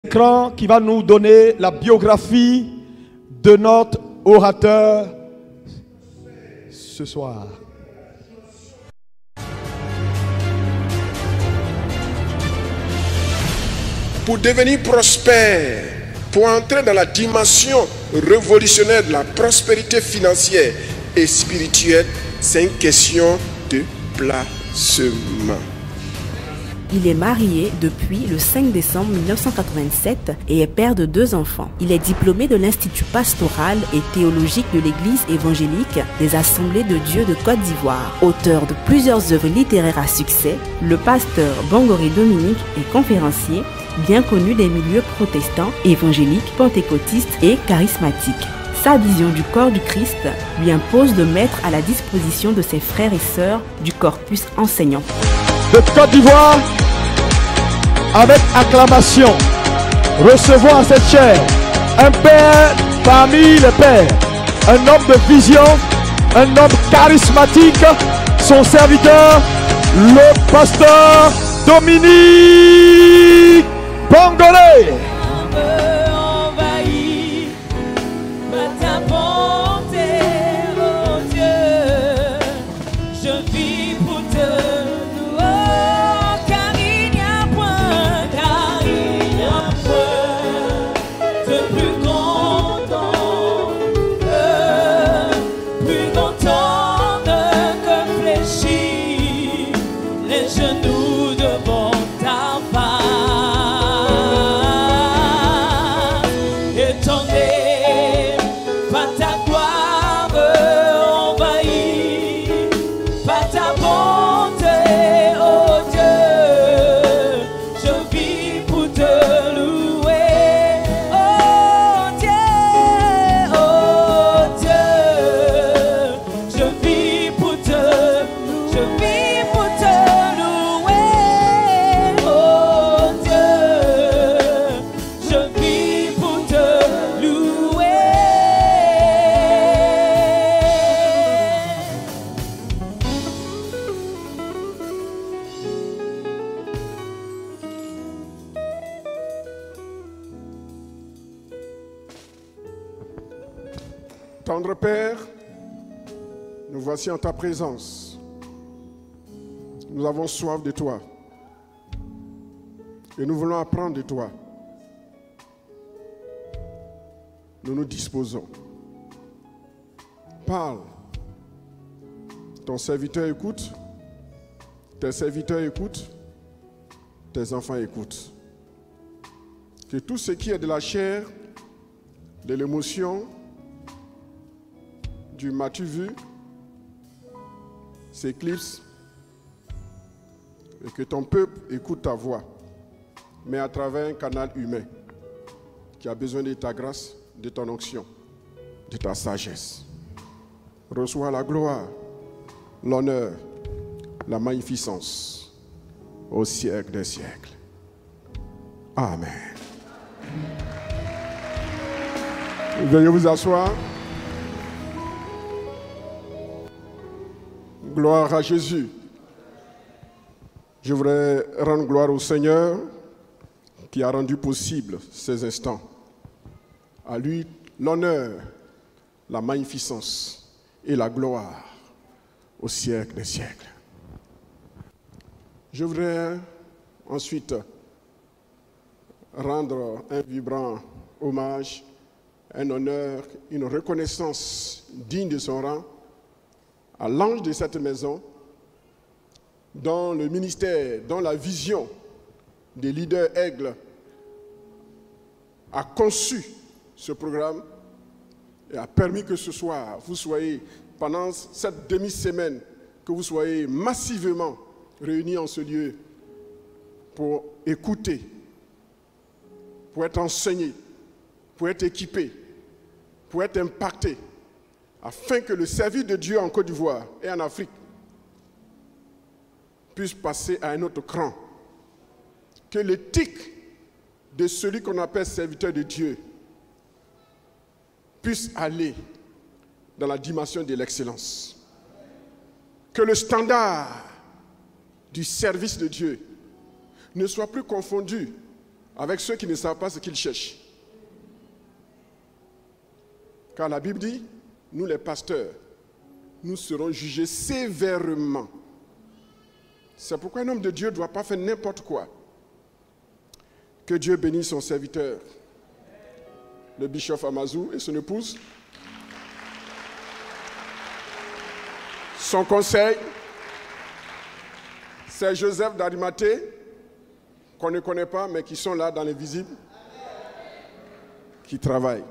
Écran qui va nous donner la biographie de notre orateur ce soir. Pour devenir prospère, pour entrer dans la dimension révolutionnaire de la prospérité financière et spirituelle, c'est une question de placement. Il est marié depuis le 5 décembre 1987 et est père de 2 enfants. Il est diplômé de l'Institut pastoral et théologique de l'Église évangélique des Assemblées de Dieu de Côte d'Ivoire. Auteur de plusieurs œuvres littéraires à succès, le pasteur Bangoré Dominique est conférencier, bien connu des milieux protestants, évangéliques, pentecôtistes et charismatiques. Sa vision du corps du Christ lui impose de mettre à la disposition de ses frères et sœurs du corpus enseignant. De Côte d'Ivoire, avec acclamation, recevons à cette chair un père parmi les pères, un homme de vision, un homme charismatique, son serviteur, le pasteur Dominique Bangoré. Tendre Père, nous voici en ta présence. Nous avons soif de toi. Et nous voulons apprendre de toi. Nous nous disposons. Parle. Ton serviteur écoute. Tes serviteurs écoutent. Tes enfants écoutent. Que tout ce qui est de la chair, de l'émotion, du m'as-tu vu, s'éclipse et que ton peuple écoute ta voix, mais à travers un canal humain qui a besoin de ta grâce, de ton onction, de ta sagesse. Reçois la gloire, l'honneur, la magnificence au siècle des siècles. Amen. Veuillez vous asseoir. Gloire à Jésus. Je voudrais rendre gloire au Seigneur qui a rendu possible ces instants. À lui l'honneur, la magnificence et la gloire au siècle des siècles. Je voudrais ensuite rendre un vibrant hommage, un honneur, une reconnaissance digne de son rang à l'ange de cette maison, dont le ministère, dont la vision des leaders Aigle a conçu ce programme et a permis que ce soir, vous soyez, pendant cette demi-semaine, que vous soyez massivement réunis en ce lieu pour écouter, pour être enseignés, pour être équipés, pour être impactés, afin que le service de Dieu en Côte d'Ivoire et en Afrique puisse passer à un autre cran. Que l'éthique de celui qu'on appelle serviteur de Dieu puisse aller dans la dimension de l'excellence. Que le standard du service de Dieu ne soit plus confondu avec ceux qui ne savent pas ce qu'ils cherchent. Car la Bible dit, nous les pasteurs, nous serons jugés sévèrement. C'est pourquoi un homme de Dieu ne doit pas faire n'importe quoi. Que Dieu bénisse son serviteur, le bishop Amazou et son épouse. Son conseil, c'est Joseph d'Arimathée, qu'on ne connaît pas, mais qui sont là dans l'invisible, qui travaillent.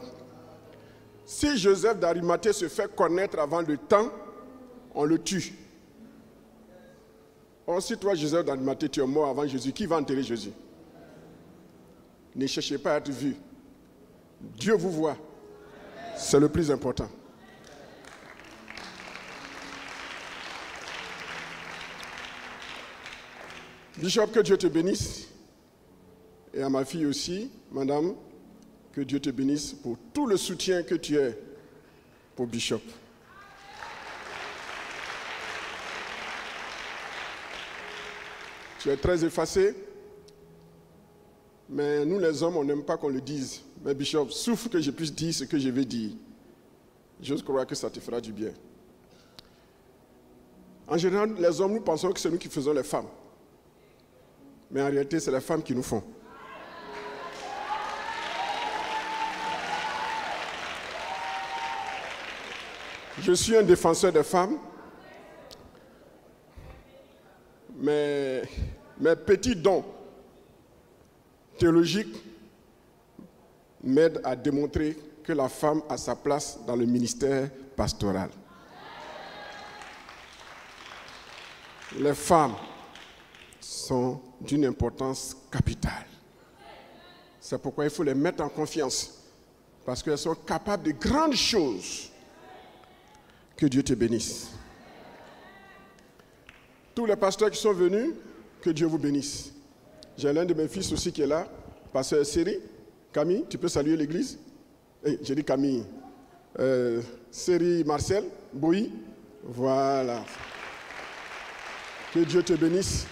Si Joseph d'Arimathée se fait connaître avant le temps, on le tue. Or, si toi, Joseph d'Arimathée, tu es mort avant Jésus, qui va enterrer Jésus? Ne cherchez pas à être vu. Dieu vous voit. C'est le plus important. Bishop, que Dieu te bénisse. Et à ma fille aussi, madame, que Dieu te bénisse pour tout le soutien que tu es pour Bishop. Tu es très effacé, mais nous les hommes, on n'aime pas qu'on le dise. Mais Bishop, souffre que je puisse dire ce que je vais dire. J'ose croire que ça te fera du bien. En général, les hommes, nous pensons que c'est nous qui faisons les femmes. Mais en réalité, c'est les femmes qui nous font. Je suis un défenseur des femmes, mais mes petits dons théologiques m'aident à démontrer que la femme a sa place dans le ministère pastoral. Les femmes sont d'une importance capitale. C'est pourquoi il faut les mettre en confiance, parce qu'elles sont capables de grandes choses. Que Dieu te bénisse. Tous les pasteurs qui sont venus, que Dieu vous bénisse. J'ai l'un de mes fils aussi qui est là, pasteur Séri. Camille, tu peux saluer l'église? J'ai dit Camille. Séri Marcel, Boui. Voilà. Que Dieu te bénisse.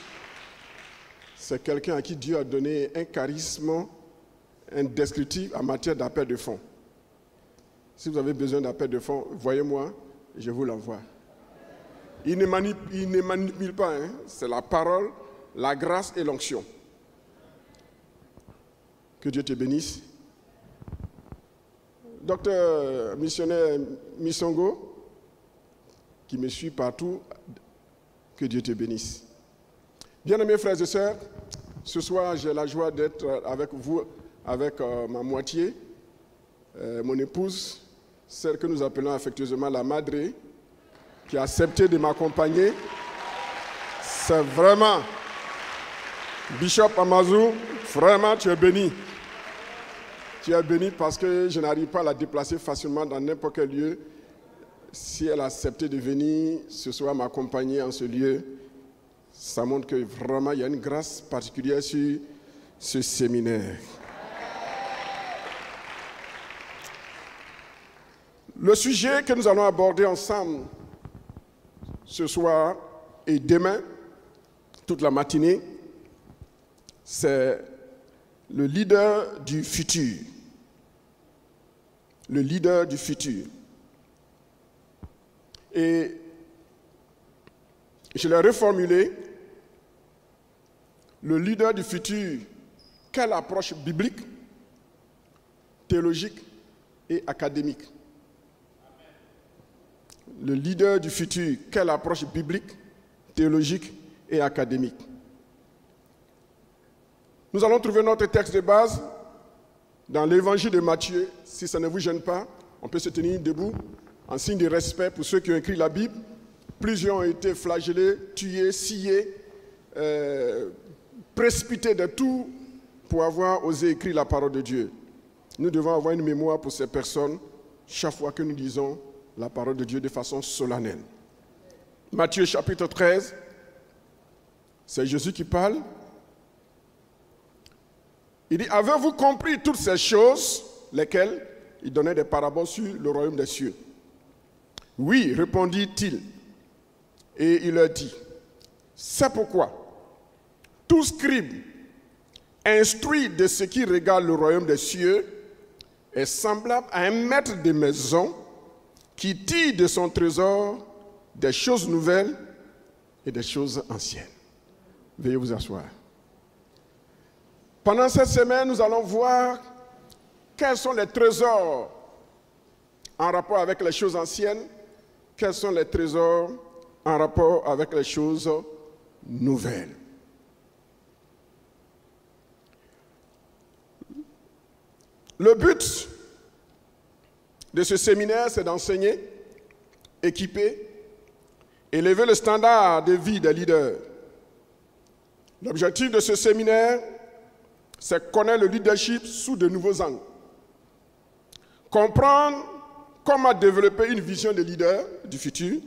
C'est quelqu'un à qui Dieu a donné un charisme indescriptible en matière d'appel de fonds. Si vous avez besoin d'appel de fonds, voyez-moi. Je vous l'envoie. Il ne manipule pas, hein? C'est la parole, la grâce et l'onction. Que Dieu te bénisse. Docteur missionnaire Misongo, qui me suit partout, que Dieu te bénisse. Bien-aimés frères et sœurs, ce soir j'ai la joie d'être avec vous, avec ma moitié, mon épouse, celle que nous appelons affectueusement la Madre, qui a accepté de m'accompagner. C'est vraiment, Bishop Amazou, vraiment tu es béni. Tu es béni parce que je n'arrive pas à la déplacer facilement dans n'importe quel lieu. Si elle a accepté de venir ce soir m'accompagner en ce lieu, ça montre que vraiment il y a une grâce particulière sur ce séminaire. Le sujet que nous allons aborder ensemble ce soir et demain, toute la matinée, c'est le leader du futur. Le leader du futur. Et je l'ai reformulé, le leader du futur, quelle approche biblique, théologique et académique? Le leader du futur, quelle approche biblique, théologique et académique? Nous allons trouver notre texte de base dans l'évangile de Matthieu. Si ça ne vous gêne pas, on peut se tenir debout en signe de respect pour ceux qui ont écrit la Bible. Plusieurs ont été flagellés, tués, sciés, précipités de tout pour avoir osé écrire la parole de Dieu. Nous devons avoir une mémoire pour ces personnes chaque fois que nous lisons la parole de Dieu de façon solennelle. Matthieu chapitre 13, c'est Jésus qui parle. Il dit, avez-vous compris toutes ces choses, lesquelles il donnait des paraboles sur le royaume des cieux? Oui, répondit-il. Et il leur dit, c'est pourquoi tout scribe instruit de ce qui regarde le royaume des cieux, est semblable à un maître de maison qui tire de son trésor des choses nouvelles et des choses anciennes. Veuillez vous asseoir. Pendant cette semaine, nous allons voir quels sont les trésors en rapport avec les choses anciennes, quels sont les trésors en rapport avec les choses nouvelles. Le but de ce séminaire, c'est d'enseigner, équiper, élever le standard de vie des leaders. L'objectif de ce séminaire, c'est connaître le leadership sous de nouveaux angles. Comprendre comment développer une vision de leader du futur.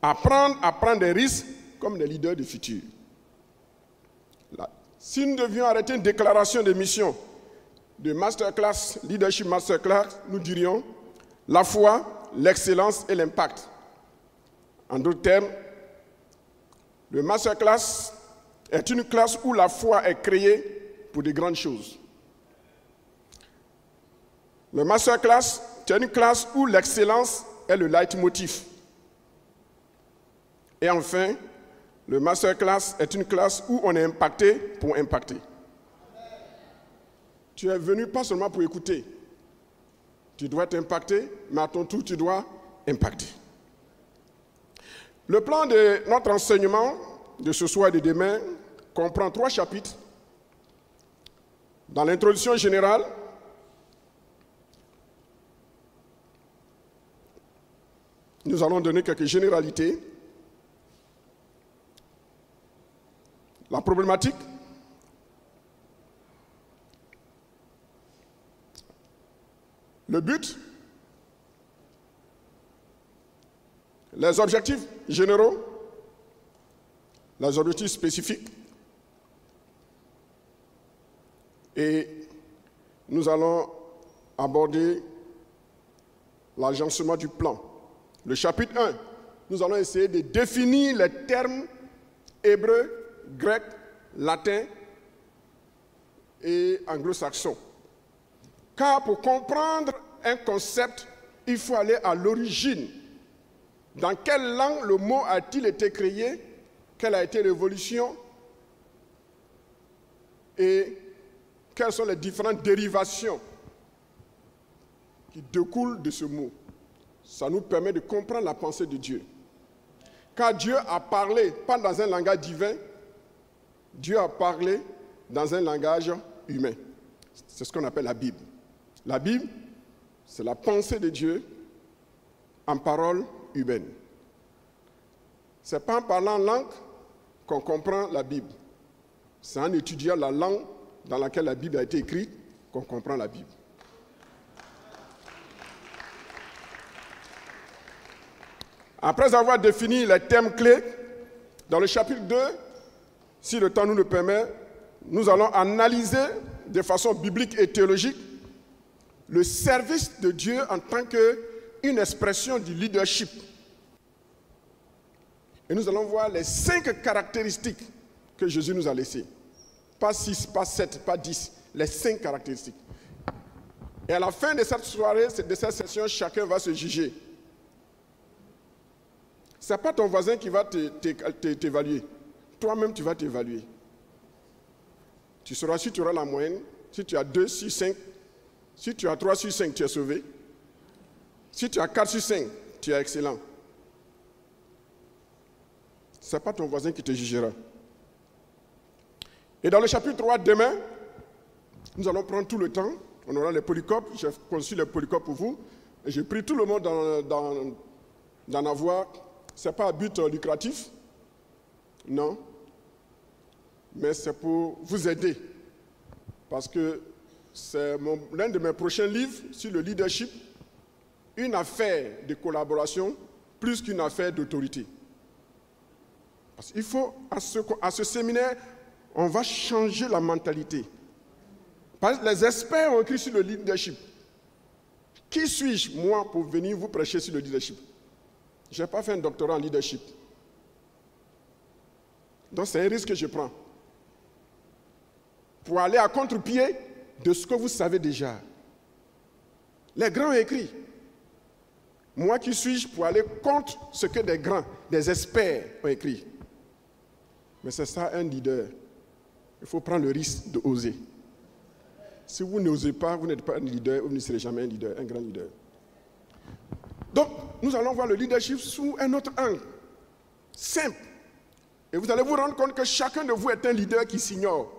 Apprendre à prendre des risques comme des leaders du futur. Si nous devions arrêter une déclaration de mission de masterclass, leadership masterclass, nous dirions la foi, l'excellence et l'impact. En d'autres termes, le masterclass est une classe où la foi est créée pour de grandes choses. Le masterclass est une classe où l'excellence est le leitmotiv. Et enfin, le masterclass est une classe où on est impacté pour impacter. Tu es venu pas seulement pour écouter. Tu dois être impacté, mais à ton tour, tu dois impacter. Le plan de notre enseignement de ce soir et de demain comprend 3 chapitres. Dans l'introduction générale, nous allons donner quelques généralités. La problématique, le but, les objectifs généraux, les objectifs spécifiques, et nous allons aborder l'agencement du plan. Le chapitre 1, nous allons essayer de définir les termes hébreux, grecs, latins et anglo-saxons. Car pour comprendre un concept, il faut aller à l'origine. Dans quelle langue le mot a-t-il été créé? Quelle a été l'évolution? Et quelles sont les différentes dérivations qui découlent de ce mot? Ça nous permet de comprendre la pensée de Dieu. Car Dieu a parlé, pas dans un langage divin, Dieu a parlé dans un langage humain. C'est ce qu'on appelle la Bible. La Bible, c'est la pensée de Dieu en parole humaine. Ce n'est pas en parlant langue qu'on comprend la Bible. C'est en étudiant la langue dans laquelle la Bible a été écrite qu'on comprend la Bible. Après avoir défini les thèmes clés, dans le chapitre 2, si le temps nous le permet, nous allons analyser de façon biblique et théologique le service de Dieu en tant qu'une expression du leadership. Et nous allons voir les 5 caractéristiques que Jésus nous a laissées. Pas 6, pas 7, pas 10, les 5 caractéristiques. Et à la fin de cette soirée, de cette session, chacun va se juger. Ce n'est pas ton voisin qui va t'évaluer. Toi-même, tu vas t'évaluer. Tu sauras si tu auras la moyenne, si tu as 2 sur 5, si tu as 3 sur 5, tu es sauvé. Si tu as 4 sur 5, tu es excellent. Ce n'est pas ton voisin qui te jugera. Et dans le chapitre 3, demain, nous allons prendre tout le temps. On aura les polycopes. J'ai conçu les polycopes pour vous. Et j'ai pris tout le monde d'en avoir. Ce n'est pas à but lucratif. Non. Mais c'est pour vous aider. Parce que c'est l'un de mes prochains livres sur le leadership. Une affaire de collaboration plus qu'une affaire d'autorité. Parce qu'il faut, à ce séminaire, on va changer la mentalité. Parce que les experts ont écrit sur le leadership. Qui suis-je, moi, pour venir vous prêcher sur le leadership? Je n'ai pas fait un doctorat en leadership. Donc c'est un risque que je prends. pour aller à contre-pied de ce que vous savez déjà. Les grands ont écrit. Moi, qui suis-je pour aller contre ce que des grands, des experts ont écrit? Mais c'est ça un leader. Il faut prendre le risque d'oser. Si vous n'osez pas, vous n'êtes pas un leader, vous ne serez jamais un leader, un grand leader. Donc, nous allons voir le leadership sous un autre angle. Simple. Et vous allez vous rendre compte que chacun de vous est un leader qui s'ignore.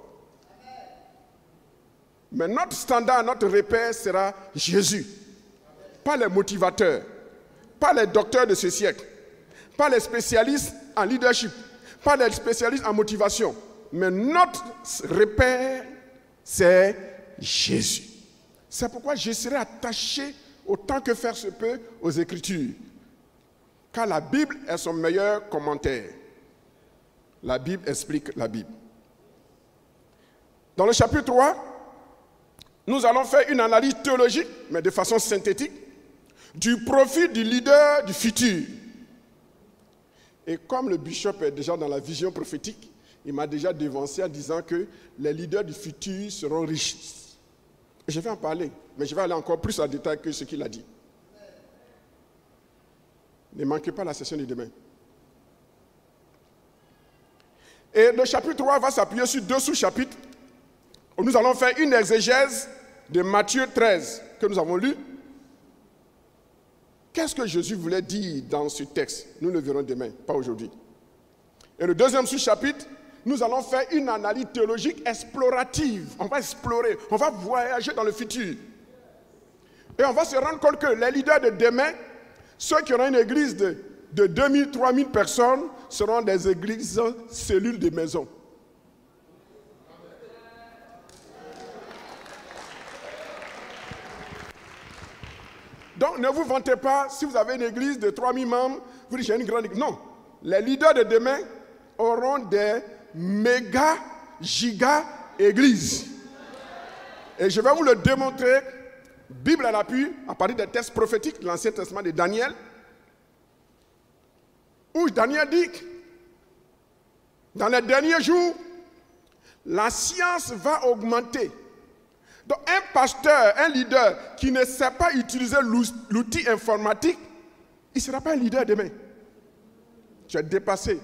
Mais notre standard, notre repère sera Jésus. Pas les motivateurs, pas les docteurs de ce siècle, pas les spécialistes en leadership, pas les spécialistes en motivation. Mais notre repère, c'est Jésus. C'est pourquoi je serai attaché autant que faire se peut aux Écritures. Car la Bible est son meilleur commentaire. La Bible explique la Bible. Dans le chapitre 3, nous allons faire une analyse théologique, mais de façon synthétique, du profil du leader du futur. Et comme le bishop est déjà dans la vision prophétique, il m'a déjà devancé en disant que les leaders du futur seront riches. Et je vais en parler, mais je vais aller encore plus en détail que ce qu'il a dit. Ne manquez pas la session de demain. Et le chapitre 3 va s'appuyer sur 2 sous-chapitres. Nous allons faire une exégèse de Matthieu 13 que nous avons lu. Qu'est-ce que Jésus voulait dire dans ce texte? Nous le verrons demain, pas aujourd'hui. Et le 2e sous-chapitre, nous allons faire une analyse théologique explorative. On va explorer, on va voyager dans le futur. Et on va se rendre compte que les leaders de demain, ceux qui auront une église de 2000, 3000 personnes, seront des églises cellules de maison. Donc ne vous vantez pas, si vous avez une église de 3000 membres, vous dites j'ai une grande église. Non, les leaders de demain auront des méga, giga églises. Et je vais vous le démontrer, Bible à l'appui, à partir des textes prophétiques de l'Ancien Testament de Daniel, où Daniel dit, dans les derniers jours, la science va augmenter. Donc un pasteur, un leader qui ne sait pas utiliser l'outil informatique, il ne sera pas un leader demain. Tu es dépassé.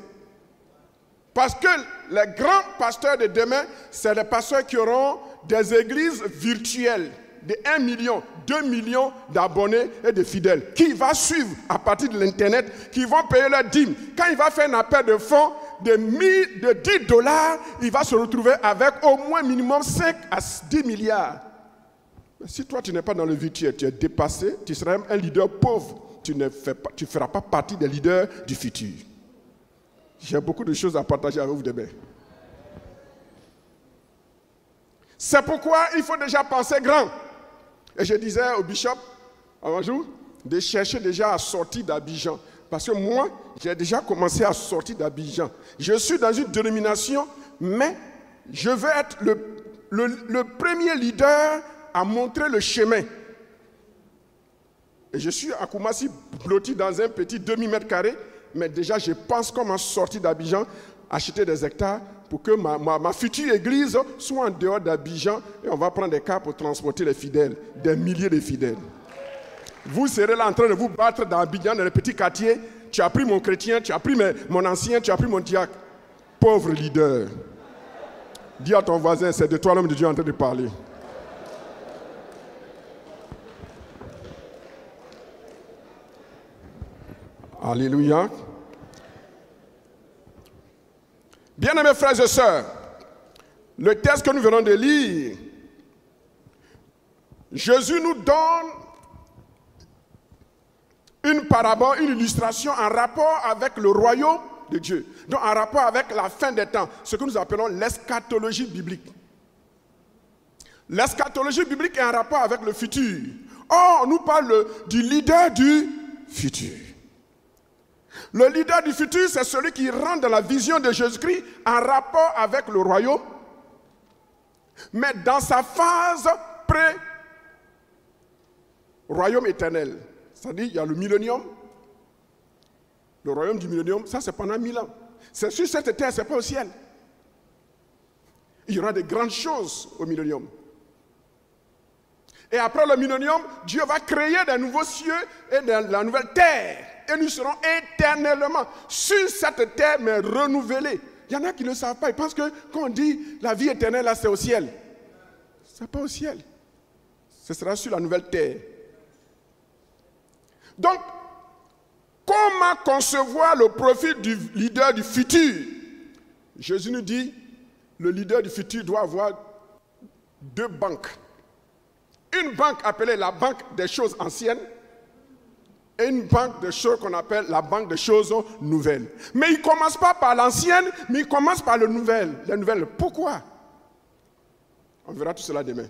Parce que les grands pasteurs de demain, c'est les pasteurs qui auront des églises virtuelles de 1 million, 2 millions d'abonnés et de fidèles, qui va suivre à partir de l'Internet, qui vont payer leur dîme. Quand il va faire un appel de fonds de $10, il va se retrouver avec au moins minimum 5 à 10 milliards. Mais si toi tu n'es pas dans le virtuel, tu es dépassé, tu seras un leader pauvre, tu ne feras pas partie des leaders du futur. J'ai beaucoup de choses à partager avec vous demain. C'est pourquoi il faut déjà penser grand. Et je disais au bishop, un jour, de chercher déjà à sortir d'Abidjan. Parce que moi, j'ai déjà commencé à sortir d'Abidjan. Je suis dans une dénomination, mais je veux être le premier leader à montrer le chemin. Et je suis à Koumassi, blotti dans un petit demi-mètre-carré, mais déjà je pense comment sortir d'Abidjan, acheter des hectares pour que ma future église soit en dehors d'Abidjan et on va prendre des cars pour transporter les fidèles, des milliers de fidèles. Vous serez là en train de vous battre dans Abidjan, dans les petits quartiers. Tu as pris mon chrétien, tu as pris mon ancien, tu as pris mon diacre. Pauvre leader. Dis à ton voisin, c'est de toi l'homme de Dieu en train de parler. Alléluia. Bien-aimés frères et sœurs, le texte que nous venons de lire, Jésus nous donne une parabole, une illustration en rapport avec le royaume de Dieu. Donc en rapport avec la fin des temps, ce que nous appelons l'eschatologie biblique. L'eschatologie biblique est en rapport avec le futur. Or, on nous parle du leader du futur. Le leader du futur, c'est celui qui rentre dans la vision de Jésus-Christ en rapport avec le royaume, mais dans sa phase pré-royaume éternel. C'est-à-dire, il y a le millénium. Le royaume du millénium, ça c'est pendant 1000 ans. C'est sur cette terre, ce n'est pas au ciel. Il y aura de grandes choses au millénium. Et après le millénium, Dieu va créer de nouveaux cieux et de la nouvelle terre. Et nous serons éternellement sur cette terre, mais renouvelés. Il y en a qui ne le savent pas. Ils pensent que quand on dit la vie éternelle, là, c'est au ciel. Ce n'est pas au ciel. Ce sera sur la nouvelle terre. Donc, comment concevoir le profil du leader du futur? Jésus nous dit, le leader du futur doit avoir deux banques. Une banque appelée la banque des choses anciennes et une banque de choses qu'on appelle la banque des choses nouvelles. Mais il ne commence pas par l'ancienne, mais il commence par les nouvelles. Pourquoi? On verra tout cela demain.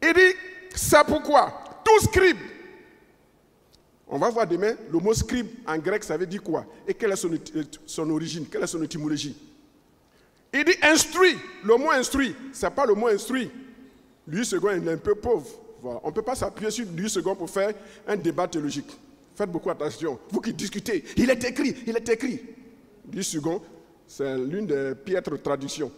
Il dit, c'est pourquoi tout scribe, on va voir demain, le mot scribe en grec, ça veut dire quoi? Et quelle est son origine? Quelle est son étymologie? Il dit instruit. Le mot instruit, ce n'est pas le mot instruit. Louis II il est un peu pauvre. Voilà. On ne peut pas s'appuyer sur Louis II pour faire un débat théologique. Faites beaucoup attention. Vous qui discutez, il est écrit. Louis II, c'est l'une des piètres traductions.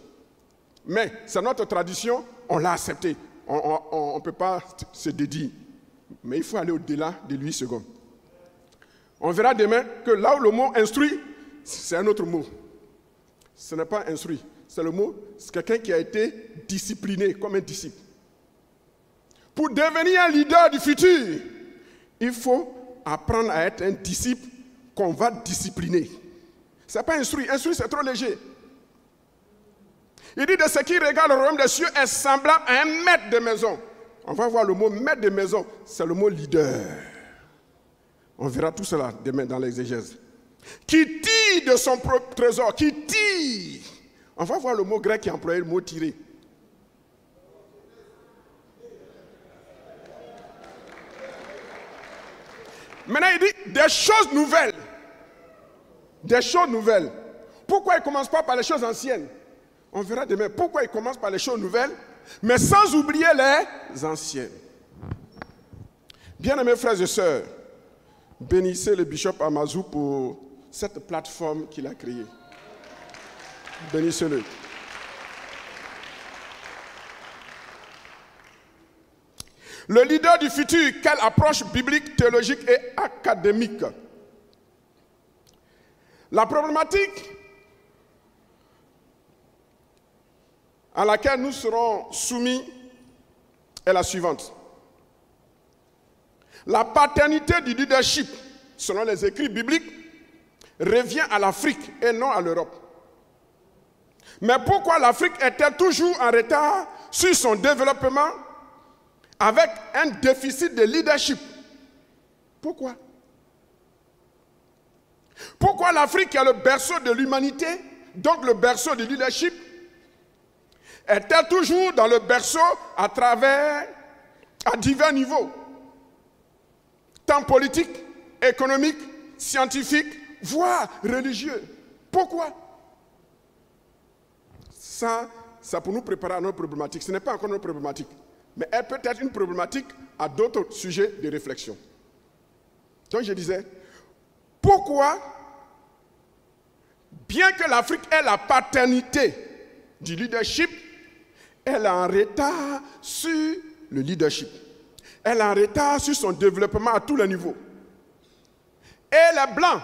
Mais c'est notre tradition, on l'a accepté. On ne peut pas se dédier. Mais il faut aller au-delà de Louis II. On verra demain que là où le mot instruit, c'est un autre mot. Ce n'est pas instruit, c'est le mot, c'est quelqu'un qui a été discipliné comme un disciple. Pour devenir un leader du futur, il faut apprendre à être un disciple qu'on va discipliner. Ce n'est pas instruit, c'est trop léger. Il dit de ce qui regarde le royaume des cieux est semblable à un maître de maison. On va voir le mot maître de maison, c'est le mot leader. On verra tout cela demain dans l'exégèse. Qui tire de son propre trésor, qui tire. On va voir le mot grec qui est employé, le mot tirer. Maintenant, il dit des choses nouvelles. Des choses nouvelles. Pourquoi il ne commence pas par les choses anciennes? On verra demain pourquoi il commence par les choses nouvelles, mais sans oublier les anciennes. Bien-aimés frères et sœurs, bénissez le bishop Amazou pour cette plateforme qu'il a créée. Bénissez-le. Le leader du futur, quelle approche biblique, théologique et académique? La problématique à laquelle nous serons soumis est la suivante. La paternité du leadership, selon les écrits bibliques, revient à l'Afrique et non à l'Europe. Mais pourquoi l'Afrique est-elle toujours en retard sur son développement avec un déficit de leadership? Pourquoi? Pourquoi l'Afrique est le berceau de l'humanité, donc le berceau du leadership, est-elle toujours dans le berceau à divers niveaux, tant politique, économique, scientifique, voire religieux? Pourquoi? Ça pour nous préparer à notre problématique. Ce n'est pas encore notre problématique, mais elle peut être une problématique à d'autres sujets de réflexion. Donc je disais, pourquoi, bien que l'Afrique ait la paternité du leadership, elle est en retard sur le leadership. Elle est en retard sur son développement à tous les niveaux. Et les Blancs,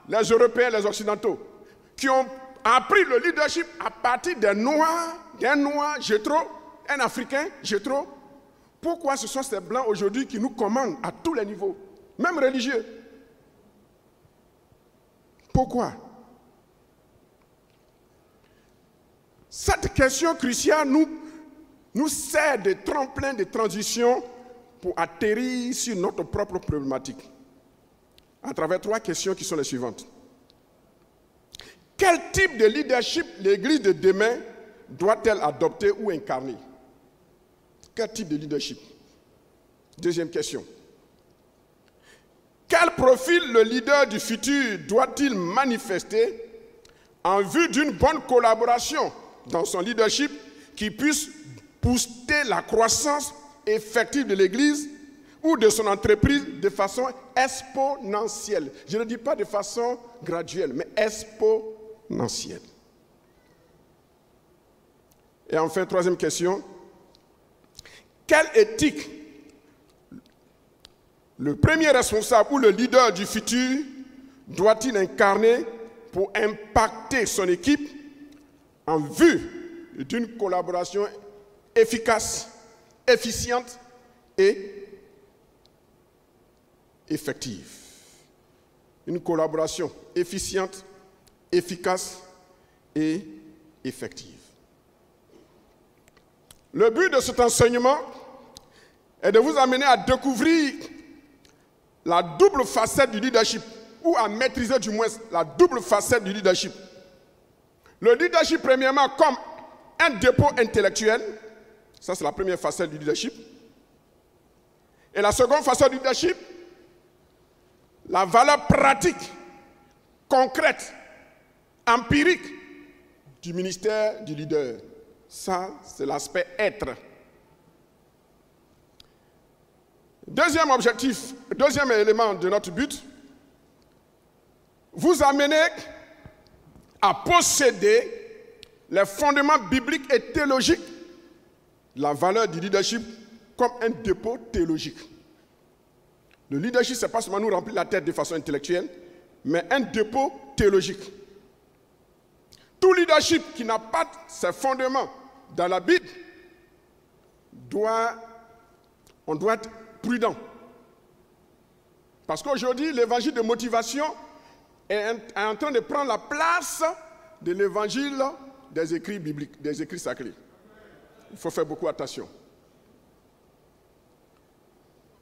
les Européens, les Occidentaux, qui ont appris le leadership à partir des Noirs, d'un Noir, Jétro, un Africain, Jétro. Pourquoi ce sont ces Blancs aujourd'hui qui nous commandent à tous les niveaux, même religieux? Pourquoi? Cette question cruciale nous sert de tremplin de transition pour atterrir sur notre propre problématique à travers trois questions qui sont les suivantes. Quel type de leadership l'Église de demain doit-elle adopter ou incarner? Quel type de leadership? Deuxième question. Quel profil le leader du futur doit-il manifester en vue d'une bonne collaboration dans son leadership qui puisse booster la croissance effective de l'Église ou de son entreprise de façon exponentielle? Je ne dis pas de façon graduelle, mais exponentielle. Et enfin, troisième question. Quelle éthique le premier responsable ou le leader du futur doit-il incarner pour impacter son équipe en vue d'une collaboration efficace, efficiente et effective? Une collaboration efficiente, efficace et effective. Le but de cet enseignement est de vous amener à découvrir la double facette du leadership, ou à maîtriser du moins la double facette du leadership. Le leadership, premièrement, comme un dépôt intellectuel, ça c'est la première facette du leadership. Et la seconde facette du leadership, la valeur pratique, concrète, empirique du ministère du leader. Ça, c'est l'aspect être. Deuxième objectif, deuxième élément de notre but, vous amener à posséder les fondements bibliques et théologiques de la valeur du leadership comme un dépôt théologique. Le leadership, ce n'est pas seulement nous remplir la tête de façon intellectuelle, mais un dépôt théologique. Tout leadership qui n'a pas ses fondements dans la Bible, on doit être prudent. Parce qu'aujourd'hui, l'évangile de motivation est en train de prendre la place de l'évangile des écrits bibliques, des écrits sacrés. Il faut faire beaucoup attention.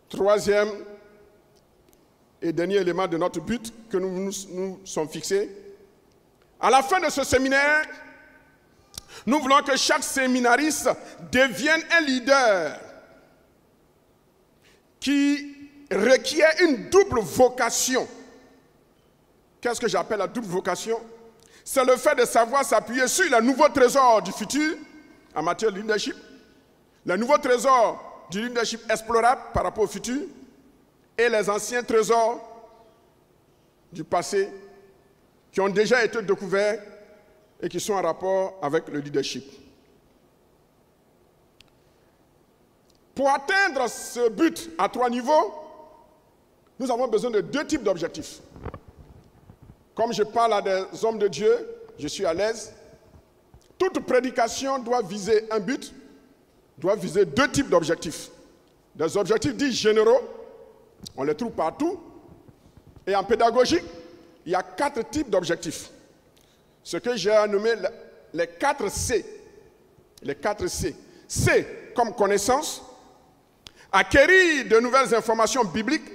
Troisième et dernier élément de notre but que nous sommes fixés. À la fin de ce séminaire, nous voulons que chaque séminariste devienne un leader qui requiert une double vocation. Qu'est-ce que j'appelle la double vocation? C'est le fait de savoir s'appuyer sur le nouveau trésor du futur en matière de leadership, le nouveau trésor du leadership explorable par rapport au futur et les anciens trésors du passé qui ont déjà été découverts et qui sont en rapport avec le leadership. Pour atteindre ce but à 3 niveaux, nous avons besoin de 2 types d'objectifs. Comme je parle à des hommes de Dieu, je suis à l'aise. Toute prédication doit viser un but, doit viser 2 types d'objectifs. Des objectifs dits généraux, on les trouve partout. Et en pédagogie, il y a 4 types d'objectifs. Ce que j'ai nommé les 4 C. Les 4 C. C comme connaissance, acquérir de nouvelles informations bibliques,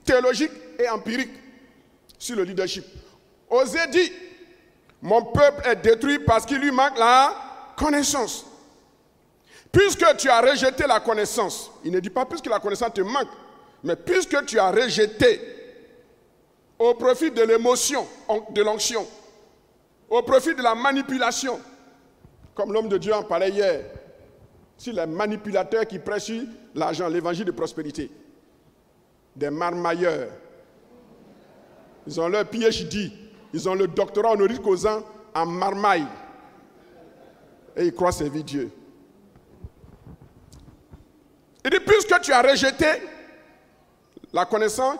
théologiques et empiriques sur le leadership. Osée dit, mon peuple est détruit parce qu'il lui manque la connaissance. Puisque tu as rejeté la connaissance, il ne dit pas puisque la connaissance te manque, mais puisque tu as rejeté au profit de l'émotion, de l'onction, au profit de la manipulation, comme l'homme de Dieu en parlait hier, sur les manipulateurs qui prêchent sur l'argent, l'évangile de prospérité, des marmailleurs. Ils ont leur PhD, ils ont le doctorat honoris causa en marmaille. Et ils croient servir Dieu. Il dit, puisque tu as rejeté la connaissance,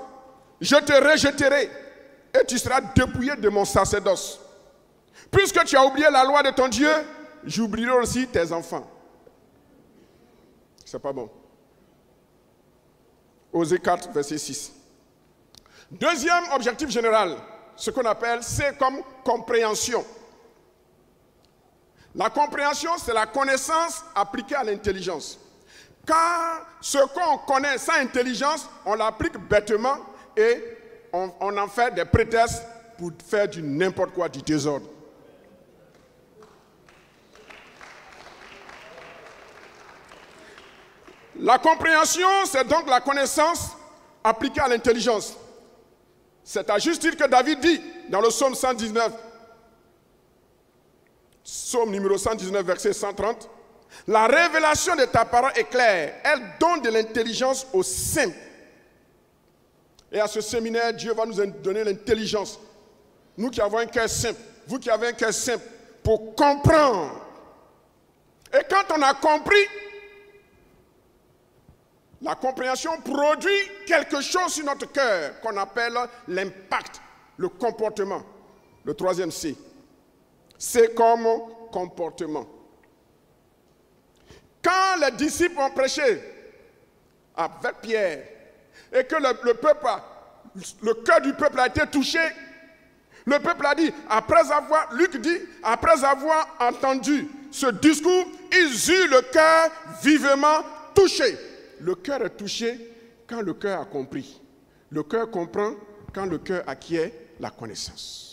je te rejetterai et tu seras dépouillé de mon sacerdoce. Puisque tu as oublié la loi de ton Dieu, j'oublierai aussi tes enfants. C'est pas bon. Osée 4, verset 6. Deuxième objectif général, ce qu'on appelle, c'est comme compréhension. La compréhension, c'est la connaissance appliquée à l'intelligence. Car ce qu'on connaît sans intelligence, on l'applique bêtement et on en fait des prétextes pour faire du n'importe quoi, du désordre. La compréhension, c'est donc la connaissance appliquée à l'intelligence. C'est à juste titre que David dit dans le psaume 119, psaume numéro 119, verset 130, « La révélation de ta parole est claire, elle donne de l'intelligence aux simples. » Et à ce séminaire, Dieu va nous donner l'intelligence. Nous qui avons un cœur simple, vous qui avez un cœur simple, pour comprendre Et quand on a compris, la compréhension produit quelque chose sur notre cœur qu'on appelle l'impact, le comportement. Le troisième C. C'est comme comportement. Quand les disciples ont prêché avec Pierre et que le cœur du peuple a été touché, le peuple a dit, Luc dit, après avoir entendu ce discours, ils eurent le cœur vivement touché. Le cœur est touché quand le cœur a compris. Le cœur comprend quand le cœur acquiert la connaissance.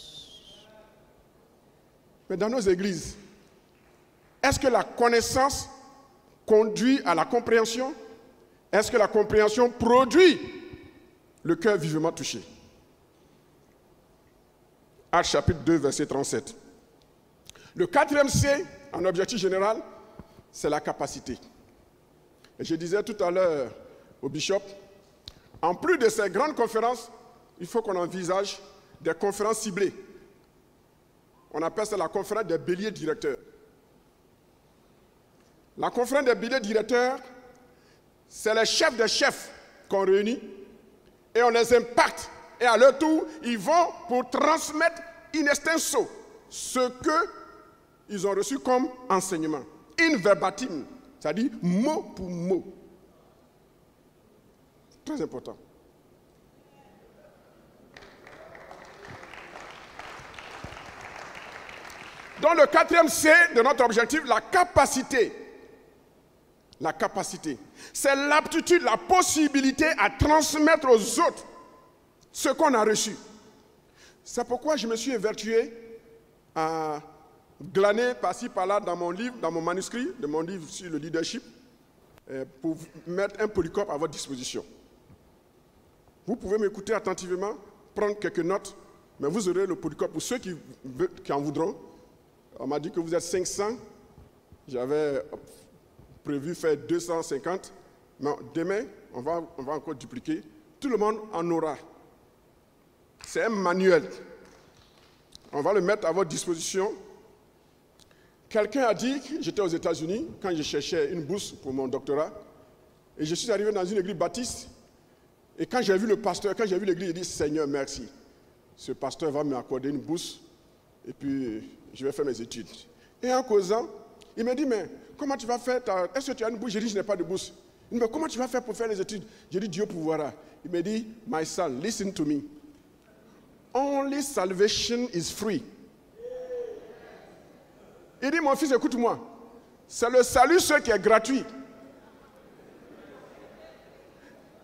Mais dans nos églises, est-ce que la connaissance conduit à la compréhension? Est-ce que la compréhension produit le cœur vivement touché? Actes chapitre 2, verset 37. Le quatrième C, en objectif général, c'est la capacité. Et je disais tout à l'heure au bishop, en plus de ces grandes conférences, il faut qu'on envisage des conférences ciblées. On appelle ça la conférence des béliers directeurs. La conférence des béliers directeurs, c'est les chefs des chefs qu'on réunit et on les impacte. Et à leur tour, ils vont pour transmettre in extenso ce qu'ils ont reçu comme enseignement. In verbatim, c'est-à-dire mot pour mot. Très important. Dans le quatrième C de notre objectif, la capacité. La capacité. C'est l'aptitude, la possibilité à transmettre aux autres ce qu'on a reçu. C'est pourquoi je me suis évertué à glaner par-ci par-là dans mon livre, dans mon manuscrit, de mon livre sur le leadership, pour mettre un polycope à votre disposition. Vous pouvez m'écouter attentivement, prendre quelques notes, mais vous aurez le polycope pour ceux qui en voudront. On m'a dit que vous êtes 500. J'avais prévu faire 250. Mais demain, on va encore dupliquer. Tout le monde en aura. C'est un manuel. On va le mettre à votre disposition. Quelqu'un a dit, j'étais aux États-Unis, quand je cherchais une bourse pour mon doctorat, et je suis arrivé dans une église baptiste, et quand j'ai vu le pasteur, quand j'ai vu l'église, j'ai dit, Seigneur, merci. Ce pasteur va m'accorder une bourse, et puis je vais faire mes études. Et en causant, il me dit, mais comment tu vas faire? Est-ce que tu as une bourse? J'ai dit, je n'ai pas de bourse. Il me dit, mais comment tu vas faire pour faire les études? J'ai dit, Dieu pourvoira. Il me dit, my son, listen to me. Only salvation is free. Il dit, mon fils, écoute-moi. C'est le salut seul qui est gratuit.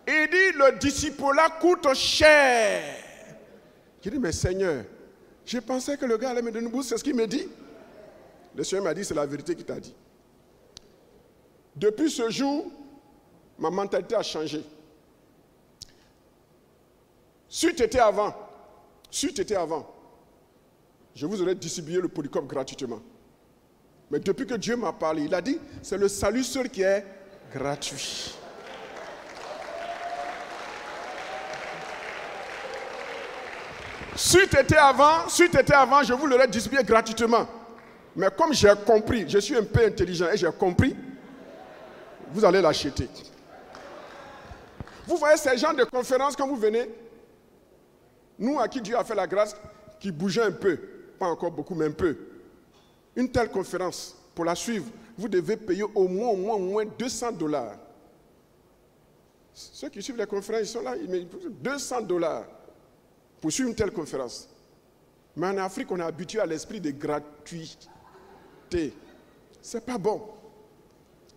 Il dit, le disciple-là coûte cher. J'ai dit, mais Seigneur, je pensais que le gars allait me donner une bourse, c'est ce qu'il me dit. Le Seigneur m'a dit, c'est la vérité qu'il t'a dit. Depuis ce jour, ma mentalité a changé. Si tu étais avant, je vous aurais distribué le polycope gratuitement. Mais depuis que Dieu m'a parlé, il a dit, c'est le salut seul qui est gratuit. Si tu étais avant, je vous l'aurais distribué gratuitement. Mais comme j'ai compris, je suis un peu intelligent et j'ai compris, vous allez l'acheter. Vous voyez ces gens de conférences quand vous venez, nous à qui Dieu a fait la grâce, qui bougeait un peu, pas encore beaucoup, mais un peu. Une telle conférence, pour la suivre, vous devez payer au moins $200. Ceux qui suivent les conférences, ils sont là, ils mettent $200 pour suivre une telle conférence. Mais en Afrique, on est habitué à l'esprit de gratuité. C'est pas bon.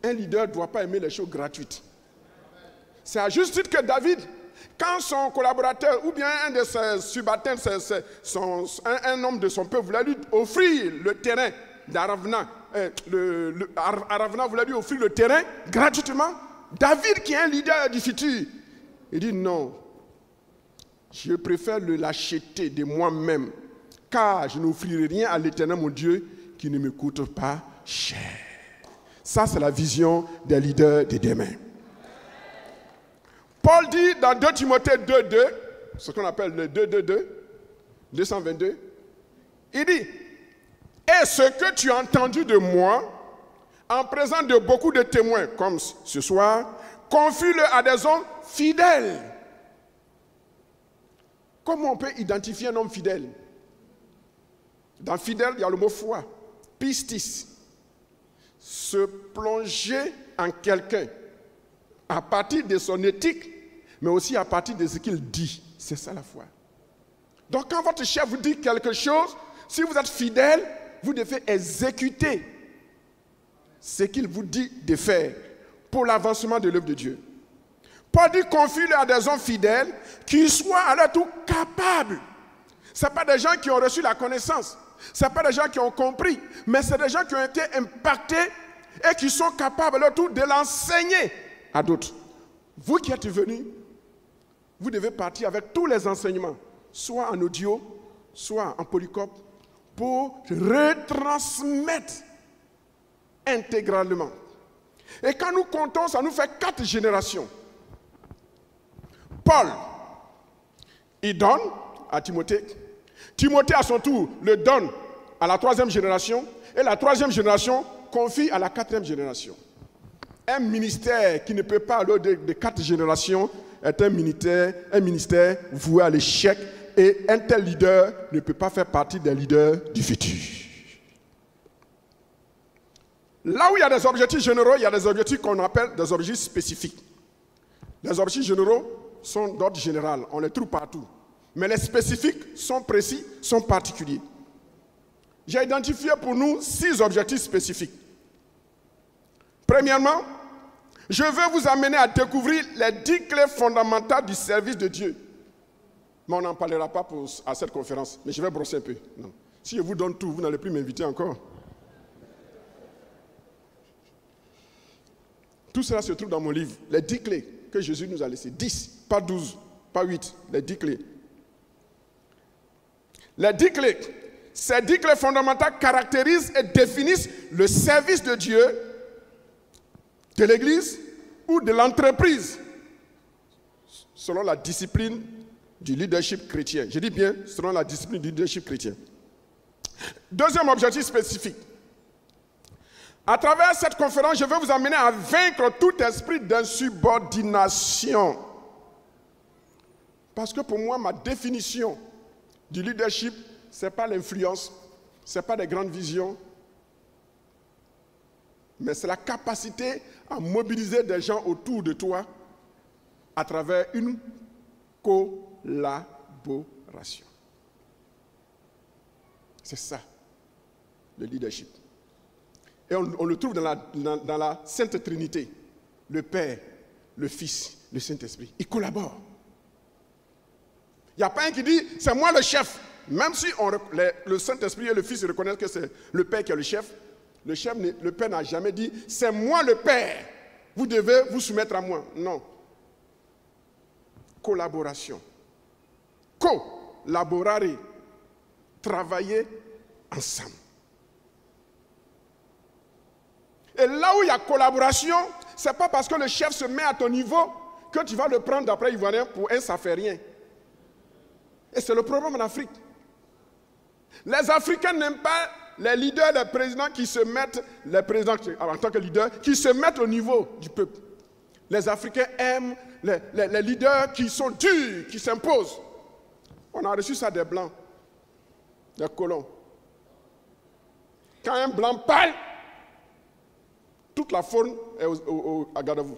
Un leader ne doit pas aimer les choses gratuites. C'est à juste titre que David, quand son collaborateur ou bien un de ses subalternes, un homme de son peuple voulait lui offrir le terrain d'Aravna, Aravna voulait lui offrir le terrain gratuitement, David qui est un leader du futur, il dit non, je préfère l'acheter de moi-même, car je n'offrirai rien à l'Éternel mon Dieu qui ne me coûte pas cher. Ça c'est la vision des leaders de demain. Paul dit dans 2 Timothée 2.2, ce qu'on appelle le 222, il dit, et ce que tu as entendu de moi en présence de beaucoup de témoins, comme ce soir, confie-le à des hommes fidèles. Comment on peut identifier un homme fidèle? Dans fidèle, il y a le mot foi, pistis. Se plonger en quelqu'un à partir de son éthique, mais aussi à partir de ce qu'il dit. C'est ça la foi. Donc quand votre chef vous dit quelque chose, si vous êtes fidèle, vous devez exécuter ce qu'il vous dit de faire pour l'avancement de l'œuvre de Dieu. Paul dit confie-le à des hommes fidèles qui soient à leur tour capables. Ce ne sont pas des gens qui ont reçu la connaissance, ce ne sont pas des gens qui ont compris, mais c'est des gens qui ont été impactés et qui sont capables à leur tour de l'enseigner à d'autres. Vous qui êtes venus, vous devez partir avec tous les enseignements, soit en audio, soit en polycope, pour retransmettre intégralement. Et quand nous comptons, ça nous fait 4 générations. Paul, il donne à Timothée. Timothée, à son tour, le donne à la 3e génération. Et la 3e génération confie à la 4e génération. Un ministère qui ne peut pas aller de 4 générations est un ministère voué à l'échec. Et un tel leader ne peut pas faire partie des leaders du futur. Là où il y a des objectifs généraux, il y a des objectifs qu'on appelle des objectifs spécifiques. Les objectifs généraux sont d'ordre général, on les trouve partout. Mais les spécifiques sont précis, sont particuliers. J'ai identifié pour nous 6 objectifs spécifiques. Premièrement, je veux vous amener à découvrir les 10 clés fondamentales du service de Dieu. Mais on n'en parlera pas à cette conférence, mais je vais brosser un peu. Non. Si je vous donne tout, vous n'allez plus m'inviter encore. Tout cela se trouve dans mon livre, les 10 clés que Jésus nous a laissées. 10, pas 12, pas 8, les 10 clés. Les 10 clés, ces 10 clés fondamentales caractérisent et définissent le service de Dieu, de l'Église ou de l'entreprise, selon la discipline du leadership chrétien. Je dis bien, selon la discipline du leadership chrétien. Deuxième objectif spécifique. À travers cette conférence, je vais vous amener à vaincre tout esprit d'insubordination. Parce que pour moi, ma définition du leadership, ce n'est pas l'influence, ce n'est pas des grandes visions, mais c'est la capacité à mobiliser des gens autour de toi à travers une collaboration. C'est ça, le leadership. Et on le trouve dans la Sainte Trinité. Le Père, le Fils, le Saint-Esprit. Ils collaborent. Il n'y a pas un qui dit, c'est moi le chef. Même si le Saint-Esprit et le Fils reconnaissent que c'est le Père qui est le chef, le Père n'a jamais dit, c'est moi le Père. Vous devez vous soumettre à moi. Non. Collaboration. Collaborare. Travailler ensemble. Et là où il y a collaboration, ce n'est pas parce que le chef se met à ton niveau que tu vas le prendre d'après Ivoirien pour un, ça fait rien. Et c'est le problème en Afrique. Les Africains n'aiment pas les leaders, les présidents qui se mettent, les présidents en tant que leaders, qui se mettent au niveau du peuple. Les Africains aiment les leaders qui sont durs, qui s'imposent. On a reçu ça des Blancs, des colons. Quand un Blanc parle, toute la faune est à garde à vous.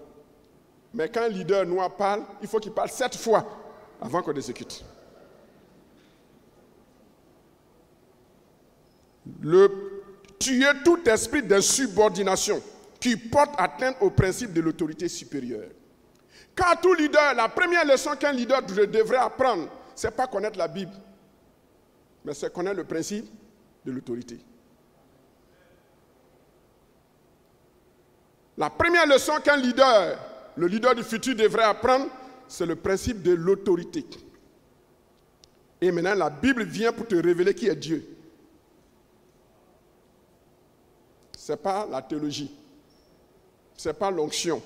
Mais quand un leader noir parle, il faut qu'il parle 7 fois avant qu'on l'exécute. Tuer tout esprit d'insubordination qui porte atteinte au principe de l'autorité supérieure. Car tout leader, la première leçon qu'un leader devrait apprendre, ce n'est pas connaître la Bible, mais c'est connaître le principe de l'autorité. La première leçon qu'un leader, le leader du futur devrait apprendre, c'est le principe de l'autorité. Et maintenant, la Bible vient pour te révéler qui est Dieu. Ce n'est pas la théologie, ce n'est pas l'onction,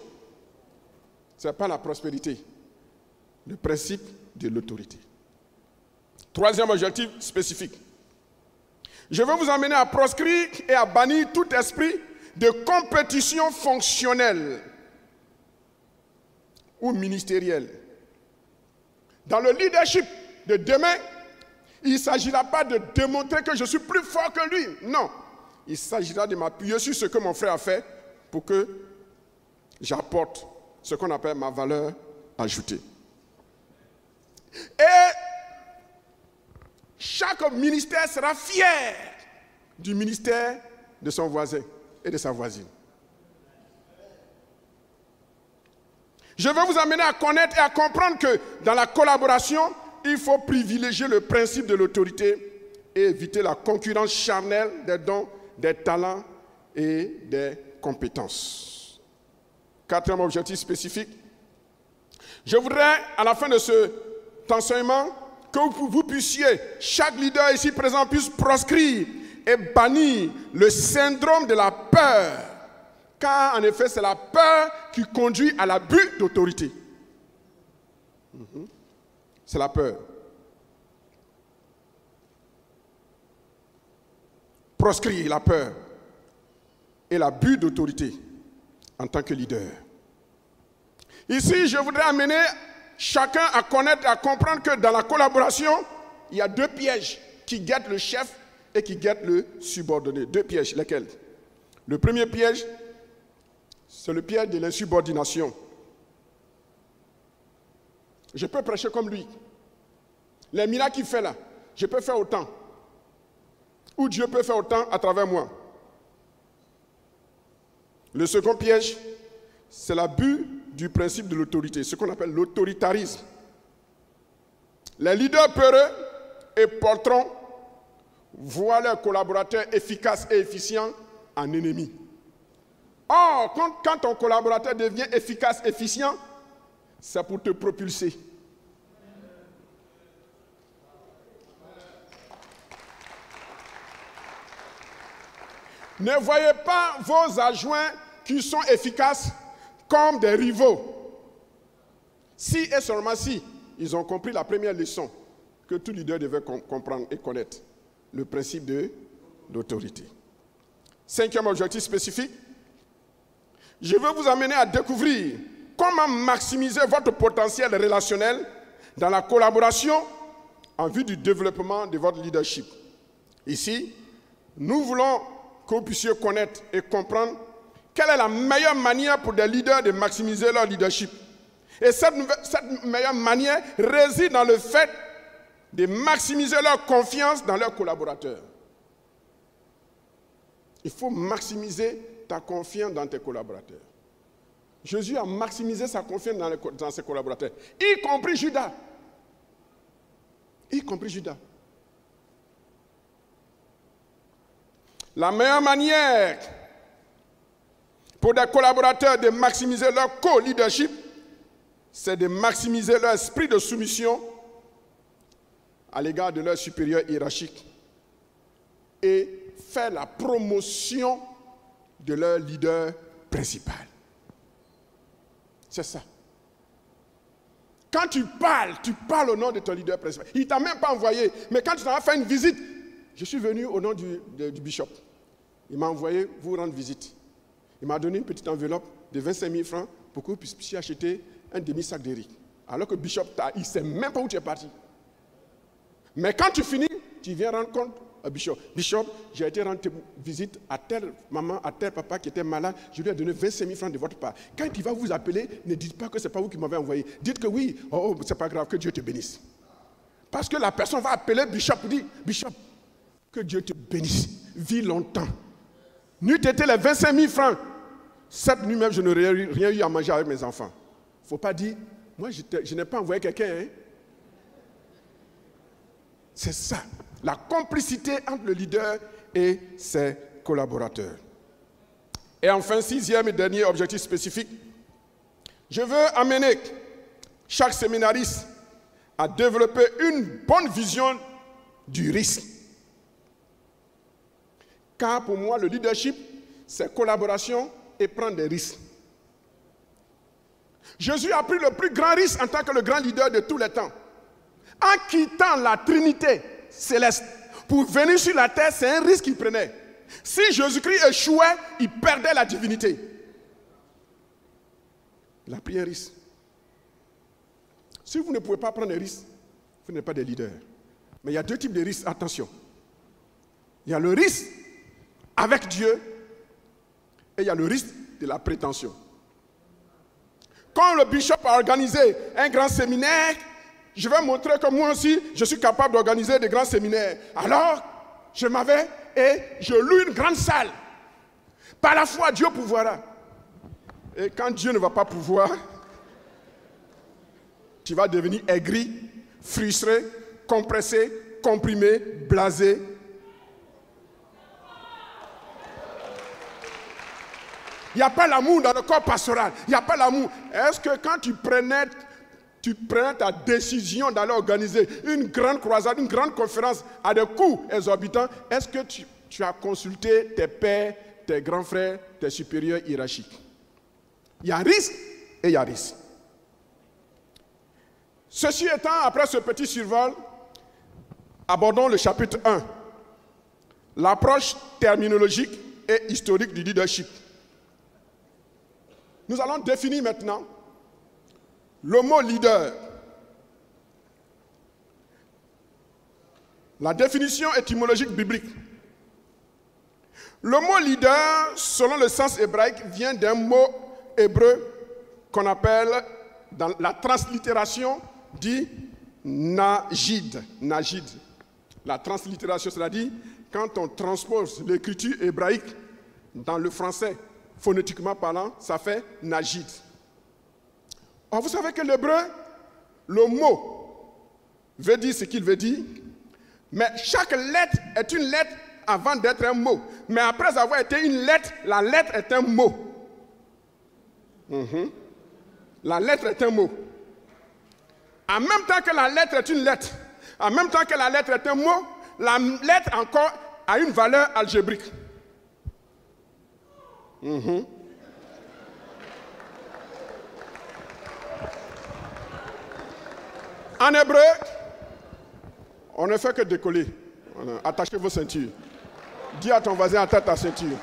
ce n'est pas la prospérité. Le principe de l'autorité. Troisième objectif spécifique. Je veux vous emmener à proscrire et à bannir tout esprit de compétition fonctionnelle ou ministérielle. Dans le leadership de demain, il ne s'agira pas de démontrer que je suis plus fort que lui. Non. Il s'agira de m'appuyer sur ce que mon frère a fait pour que j'apporte ce qu'on appelle ma valeur ajoutée. Et chaque ministère sera fier du ministère de son voisin et de sa voisine. Je veux vous amener à connaître et à comprendre que dans la collaboration, il faut privilégier le principe de l'autorité et éviter la concurrence charnelle des dons, des talents et des compétences. Quatrième objectif spécifique. Je voudrais, à la fin de cet enseignement, que vous puissiez, chaque leader ici présent puisse proscrire et bannir le syndrome de la peur. Car en effet, c'est la peur qui conduit à l'abus d'autorité. C'est la peur. Proscrire la peur et l'abus d'autorité en tant que leader. Ici, je voudrais amener chacun à connaître et à comprendre que dans la collaboration, il y a deux pièges qui guettent le chef et qui guettent le subordonné. Deux pièges, lesquels? Le premier piège, c'est le piège de l'insubordination. Je peux prêcher comme lui. Les miracles qu'il fait là, je peux faire autant. Ou Dieu peut faire autant à travers moi. Le second piège, c'est l'abus du principe de l'autorité, ce qu'on appelle l'autoritarisme. Les leaders peureux et poltrons voient leurs collaborateurs efficaces et efficients en ennemis. Or, quand ton collaborateur devient efficace, efficient, c'est pour te propulser. Ne voyez pas vos adjoints qui sont efficaces comme des rivaux. Si et seulement si, ils ont compris la première leçon que tout leader devait comprendre et connaître, le principe de l'autorité. Cinquième objectif spécifique, je veux vous amener à découvrir comment maximiser votre potentiel relationnel dans la collaboration en vue du développement de votre leadership. Ici, nous voulons que vous puissiez connaître et comprendre quelle est la meilleure manière pour des leaders de maximiser leur leadership. Et cette meilleure manière réside dans le fait de maximiser leur confiance dans leurs collaborateurs. Il faut maximiser ta confiance dans tes collaborateurs. Jésus a maximisé sa confiance dans ses collaborateurs, y compris Judas. Y compris Judas. La meilleure manière pour des collaborateurs de maximiser leur co-leadership, c'est de maximiser leur esprit de soumission à l'égard de leur supérieur hiérarchique et faire la promotion de leur leader principal. C'est ça. Quand tu parles au nom de ton leader principal. Il ne t'a même pas envoyé, mais quand tu t'en vas faire une visite, je suis venu au nom du bishop. Il m'a envoyé vous rendre visite. Il m'a donné une petite enveloppe de 25 000 francs pour que vous puissiez acheter un demi-sac de riz. Alors que Bishop, il ne sait même pas où tu es parti. Mais quand tu finis, tu viens rendre compte à Bishop. Bishop, j'ai été rendre visite à telle maman, à tel papa qui était malade. Je lui ai donné 25 000 francs de votre part. Quand il va vous appeler, ne dites pas que ce n'est pas vous qui m'avez envoyé. Dites que oui, oh, c'est pas grave, que Dieu te bénisse. Parce que la personne va appeler Bishop et dire, Bishop, que Dieu te bénisse, vis longtemps. N'eût été les 25 000 francs, cette nuit même, je n'aurais rien eu à manger avec mes enfants. Il ne faut pas dire, moi je n'ai pas envoyé quelqu'un. Hein? C'est ça, la complicité entre le leader et ses collaborateurs. Et enfin, sixième et dernier objectif spécifique, je veux amener chaque séminariste à développer une bonne vision du risque. Car pour moi, le leadership, c'est collaboration et prendre des risques. Jésus a pris le plus grand risque en tant que le grand leader de tous les temps. En quittant la Trinité céleste pour venir sur la terre, c'est un risque qu'il prenait. Si Jésus-Christ échouait, il perdait la divinité. Il a pris un risque. Si vous ne pouvez pas prendre un risque, vous n'êtes pas des leaders. Mais il y a deux types de risques, attention. Il y a le risque avec Dieu et il y a le risque de la prétention. Quand le bishop a organisé un grand séminaire, je vais montrer que moi aussi, je suis capable d'organiser des grands séminaires. Alors, je m'en vais et je loue une grande salle. Par la foi, Dieu pourvoira. Et quand Dieu ne va pas pouvoir, tu vas devenir aigri, frustré, compressé, comprimé, blasé. Il n'y a pas l'amour dans le corps pastoral. Il n'y a pas l'amour. Est-ce que quand tu prenais ta décision d'aller organiser une grande croisade, une grande conférence à des coûts exorbitants, est-ce que tu as consulté tes pères, tes grands frères, tes supérieurs hiérarchiques? Il y a risque et il y a risque. Ceci étant, après ce petit survol, abordons le chapitre 1. L'approche terminologique et historique du leadership. Nous allons définir maintenant le mot leader. La définition étymologique biblique. Le mot leader, selon le sens hébraïque, vient d'un mot hébreu qu'on appelle, dans la translittération, dit Najid. Najid. La translittération, c'est-à-dire quand on transpose l'écriture hébraïque dans le français, phonétiquement parlant, ça fait Najid. Or, vous savez que l'hébreu, le mot veut dire ce qu'il veut dire, mais chaque lettre est une lettre avant d'être un mot. Mais après avoir été une lettre, la lettre est un mot. La lettre est un mot. En même temps que la lettre est une lettre, en même temps que la lettre est un mot, la lettre encore a une valeur algébrique. En hébreu, on ne fait que décoller. Attachez vos ceintures. Dis à ton voisin, attache ta ceinture.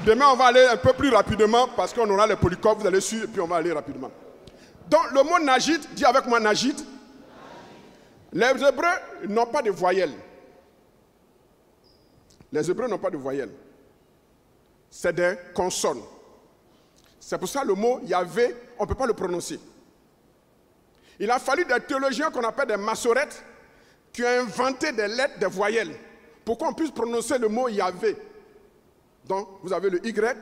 Demain, on va aller un peu plus rapidement parce qu'on aura les polycopes, vous allez suivre et puis on va aller rapidement. Donc, le mot Najid, dis avec moi Najid. Les Hébreux n'ont pas de voyelles. Les Hébreux n'ont pas de voyelles. C'est des consonnes. C'est pour ça le mot Yahvé, on ne peut pas le prononcer. Il a fallu des théologiens qu'on appelle des massorètes qui ont inventé des lettres, des voyelles, pour qu'on puisse prononcer le mot Yahvé. Donc, vous avez le Y,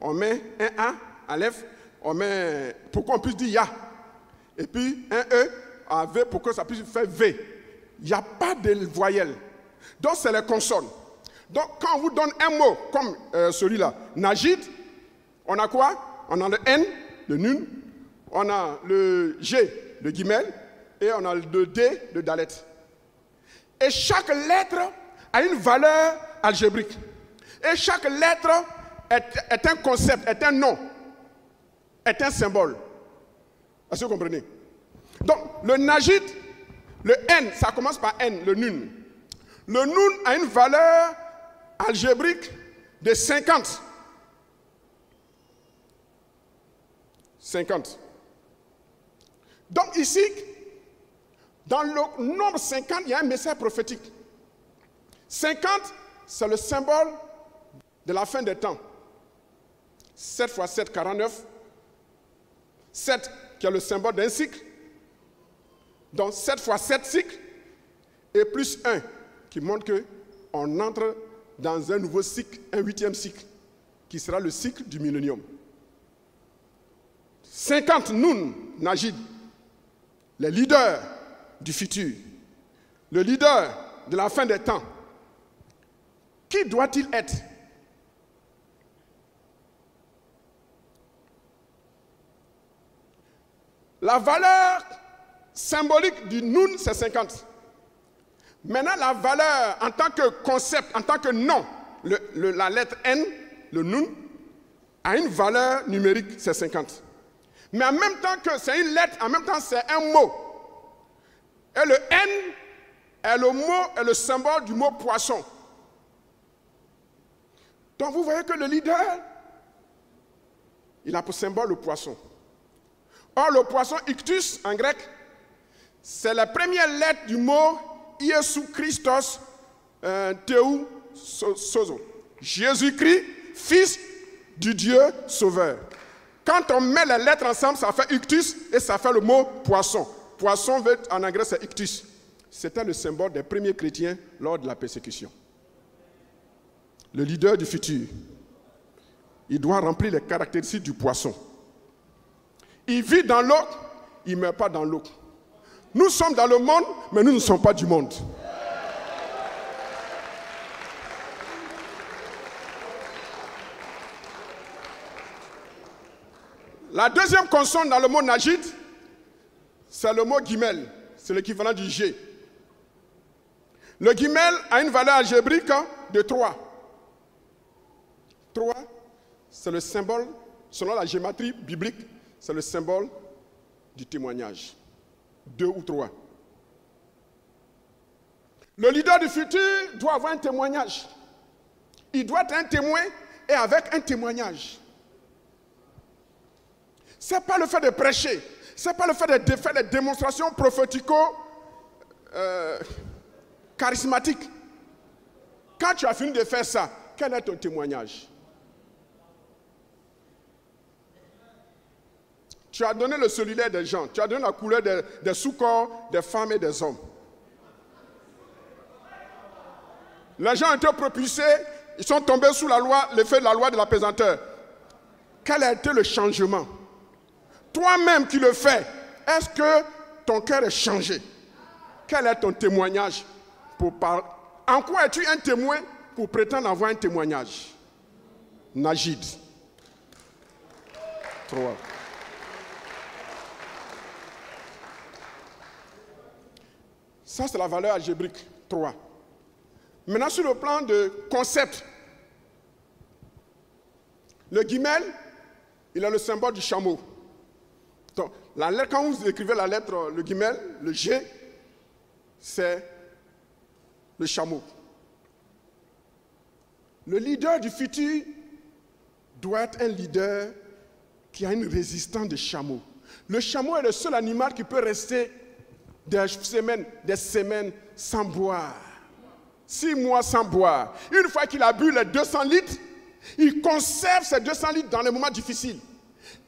on met un A, Aleph, on met, pour qu'on puisse dire Ya. Et puis un E, un V, pour que ça puisse faire V. Il n'y a pas de voyelles. Donc, c'est les consonnes. Donc, quand on vous donne un mot, comme celui-là, Najid, on a quoi? On a le N, le Nun, on a le G, le Guimel, et on a le D, le Dalet. Et chaque lettre a une valeur algébrique. Et chaque lettre est un concept, est un nom, est un symbole. Est-ce que vous comprenez? Donc, le Najid, le N, ça commence par N, le Nun. Le Nun a une valeur algébrique de 50. 50. Donc ici, dans le nombre 50, il y a un message prophétique. 50, c'est le symbole de la fin des temps. 7 x 7, 49. 7, qui est le symbole d'un cycle. Donc 7 x 7 cycles. Et plus 1, qui montre qu'on entre dans un nouveau cycle, un 8e cycle, qui sera le cycle du millénium. 50 Nun, Najid, les leaders du futur, le leader de la fin des temps. Qui doit-il être? La valeur symbolique du Nun, c'est 50. Maintenant, la valeur en tant que concept, en tant que nom, la lettre N, le Nun, a une valeur numérique, c'est 50. Mais en même temps que c'est une lettre, en même temps c'est un mot. Et le N est le mot, est le symbole du mot poisson. Donc vous voyez que le leader, il a pour symbole le poisson. Or, le poisson ictus en grec, c'est la première lettre du mot Iesou Christos Théou Sozo. Jésus-Christ, fils du Dieu sauveur. Quand on met les lettres ensemble, ça fait ictus et ça fait le mot poisson. Poisson, en anglais, c'est ictus. C'était le symbole des premiers chrétiens lors de la persécution. Le leader du futur, il doit remplir les caractéristiques du poisson. Il vit dans l'eau, il ne meurt pas dans l'eau. Nous sommes dans le monde, mais nous ne sommes pas du monde. La deuxième consonne dans le mot Najid, c'est le mot guimel. C'est l'équivalent du G. Le guimel a une valeur algébrique de 3. 3, c'est le symbole, selon la gématrie biblique, c'est le symbole du témoignage. 2 ou 3. Le leader du futur doit avoir un témoignage. Il doit être un témoin et avec un témoignage. Ce n'est pas le fait de prêcher, ce n'est pas le fait de faire des démonstrations prophético-charismatiques. Quand tu as fini de faire ça, quel est ton témoignage? Tu as donné le cellulaire des gens, tu as donné la couleur des sous-corps des femmes et des hommes. Les gens ont été propulsés, ils sont tombés sous la loi, l'effet de la loi de l'apesanteur. Quel a été le changement? Toi-même qui le fais, est-ce que ton cœur est changé? Quel est ton témoignage pour parler? En quoi es-tu un témoin pour prétendre avoir un témoignage? Najid. 3. Ça, c'est la valeur algébrique. 3. Maintenant, sur le plan de concept, le guimel, il a le symbole du chameau. Donc, quand vous écrivez la lettre, le guimel, le G, c'est le chameau. Le leader du futur doit être un leader qui a une résistance de chameau. Le chameau est le seul animal qui peut rester des semaines sans boire. 6 mois sans boire. Une fois qu'il a bu les 200 litres, il conserve ces 200 litres dans les moments difficiles.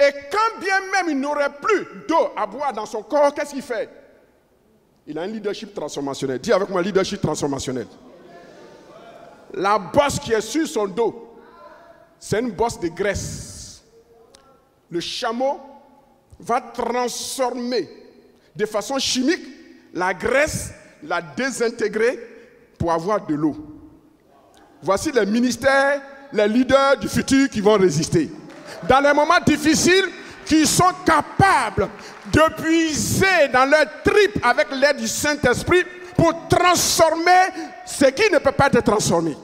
Et quand bien même il n'aurait plus d'eau à boire dans son corps, qu'est-ce qu'il fait? Il a un leadership transformationnel. Dis avec moi, leadership transformationnel. La bosse qui est sur son dos, c'est une bosse de graisse. Le chameau va transformer de façon chimique la graisse, la désintégrer pour avoir de l'eau. Voici les ministères, les leaders du futur qui vont résister. Dans les moments difficiles, qui sont capables de puiser dans leur tripes avec l'aide du Saint-Esprit pour transformer ce qui ne peut pas être transformé.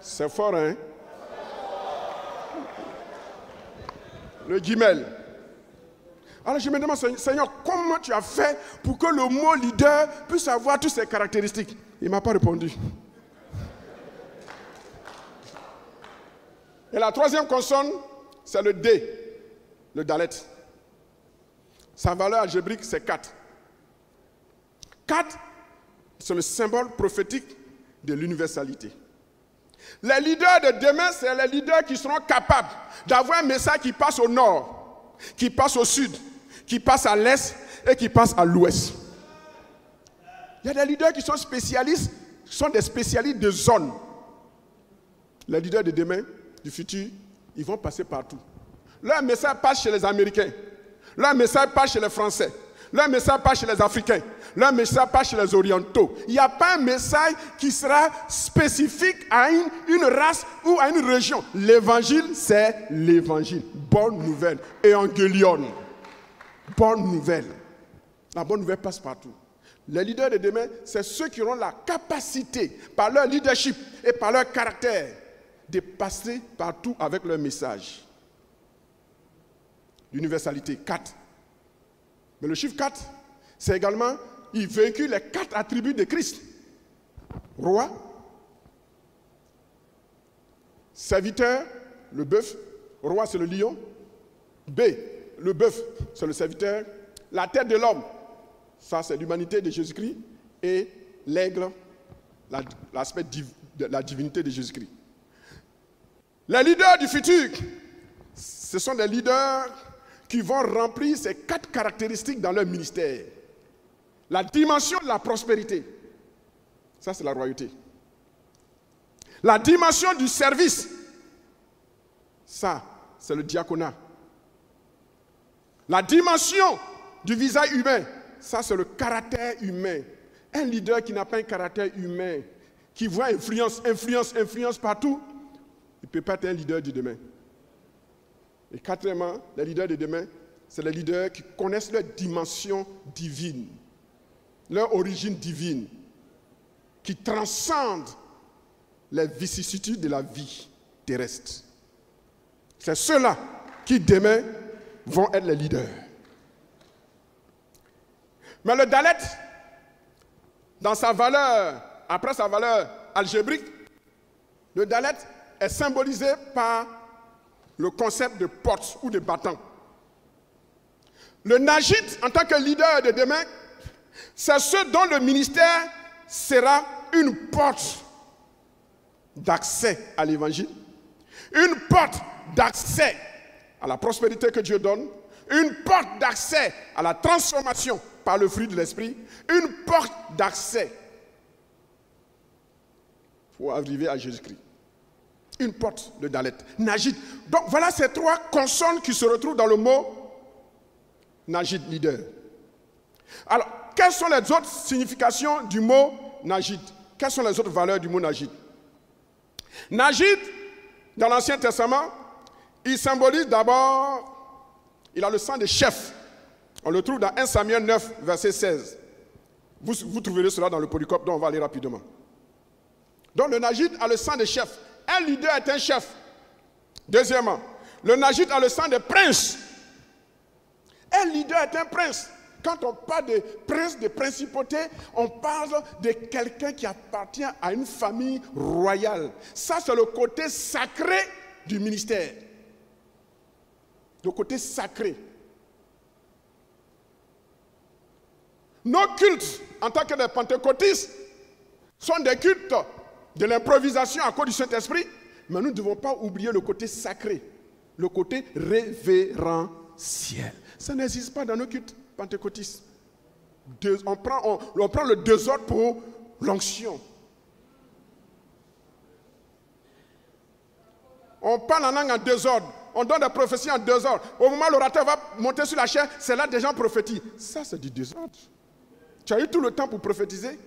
C'est fort, hein? Le guimel. Alors je me demande, Seigneur, comment tu as fait pour que le mot leader puisse avoir toutes ces caractéristiques? Il ne m'a pas répondu. Et la troisième consonne, c'est le D, le dalet. Sa valeur algébrique, c'est 4. 4, c'est le symbole prophétique de l'universalité. Les leaders de demain, c'est les leaders qui seront capables d'avoir un message qui passe au nord, qui passe au sud, qui passe à l'est et qui passe à l'ouest. Il y a des leaders qui sont spécialistes, qui sont des spécialistes de zone. Les leaders de demain, du futur, ils vont passer partout. Leur message passe chez les Américains, leur message passe chez les Français, leur message passe chez les Africains, leur message passe chez les Orientaux. Il n'y a pas un message qui sera spécifique à une race ou à une région. L'évangile, c'est l'évangile. Bonne nouvelle. Évangélion. Bonne nouvelle. La bonne nouvelle passe partout. Les leaders de demain, c'est ceux qui auront la capacité, par leur leadership et par leur caractère, de passer partout avec leur message. L'universalité, 4. Mais le chiffre 4, c'est également, il véhicule les 4 attributs de Christ. Roi, Serviteur, le bœuf. Roi, c'est le lion. B, le bœuf, c'est le serviteur. La tête de l'homme, ça c'est l'humanité de Jésus-Christ. Et l'aigle, l'aspect de la divinité de Jésus-Christ. Les leaders du futur, ce sont des leaders qui vont remplir ces 4 caractéristiques dans leur ministère. La dimension de la prospérité, ça c'est la royauté. La dimension du service, ça c'est le diaconat. La dimension du visage humain, ça c'est le caractère humain. Un leader qui n'a pas un caractère humain, qui voit influence partout, il ne peut pas être un leader du demain. Et quatrièmement, les leaders de demain, c'est les leaders qui connaissent leur dimension divine, leur origine divine, qui transcendent les vicissitudes de la vie terrestre. C'est ceux-là qui demain vont être les leaders. Mais le Dalet, dans sa valeur, après sa valeur algébrique, le Dalet est symbolisé par le concept de porte ou de battant. Le Najid, en tant que leader de demain, c'est ceux dont le ministère sera une porte d'accès à l'évangile, une porte d'accès à la prospérité que Dieu donne, une porte d'accès à la transformation par le fruit de l'esprit, une porte d'accès pour arriver à Jésus-Christ. Une porte de Dalet. Najid. Donc voilà ces 3 consonnes qui se retrouvent dans le mot Najid, leader. Alors, quelles sont les autres significations du mot Najid? Quelles sont les autres valeurs du mot Najid? Najid, dans l'Ancien Testament, il symbolise d'abord, il a le sang des chefs. On le trouve dans 1 Samuel 9, verset 16. Vous trouverez cela dans le polycope, donc on va aller rapidement. Donc le Najid a le sang des chefs. Un leader est un chef. Deuxièmement, le Najid a le sang des princes. Un leader est un prince. Quand on parle de prince, de principauté, on parle de quelqu'un qui appartient à une famille royale. Ça, c'est le côté sacré du ministère. Le côté sacré. Nos cultes, en tant que des pentecôtistes, sont des cultes de l'improvisation à cause du Saint-Esprit, mais nous ne devons pas oublier le côté sacré, le côté révérentiel. Ça n'existe pas dans nos cultes pentecôtistes. On prend le désordre pour l'onction. On parle en langue en désordre. On donne des prophéties en désordre. Au moment où l'orateur va monter sur la chair, c'est là que des gens prophétisent. Ça, c'est du désordre. Tu as eu tout le temps pour prophétiser?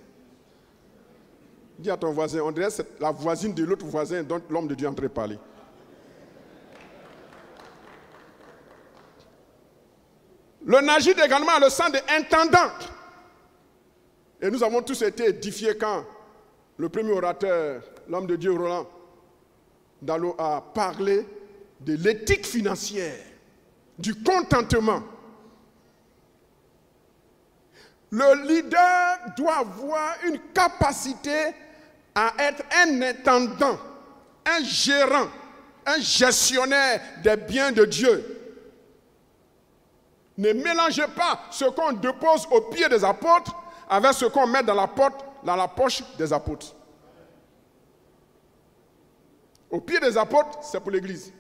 Dis à ton voisin, on dirait c'est la voisine de l'autre voisin dont l'homme de Dieu est en train de parler. Le Najid également a le sang de intendant. Et nous avons tous été édifiés quand le premier orateur, l'homme de Dieu Roland, a parlé de l'éthique financière, du contentement. Le leader doit avoir une capacité à être un intendant, un gérant, un gestionnaire des biens de Dieu. Ne mélangez pas ce qu'on dépose au pied des apôtres avec ce qu'on met dans la poche des apôtres. Au pied des apôtres, c'est pour l'Église.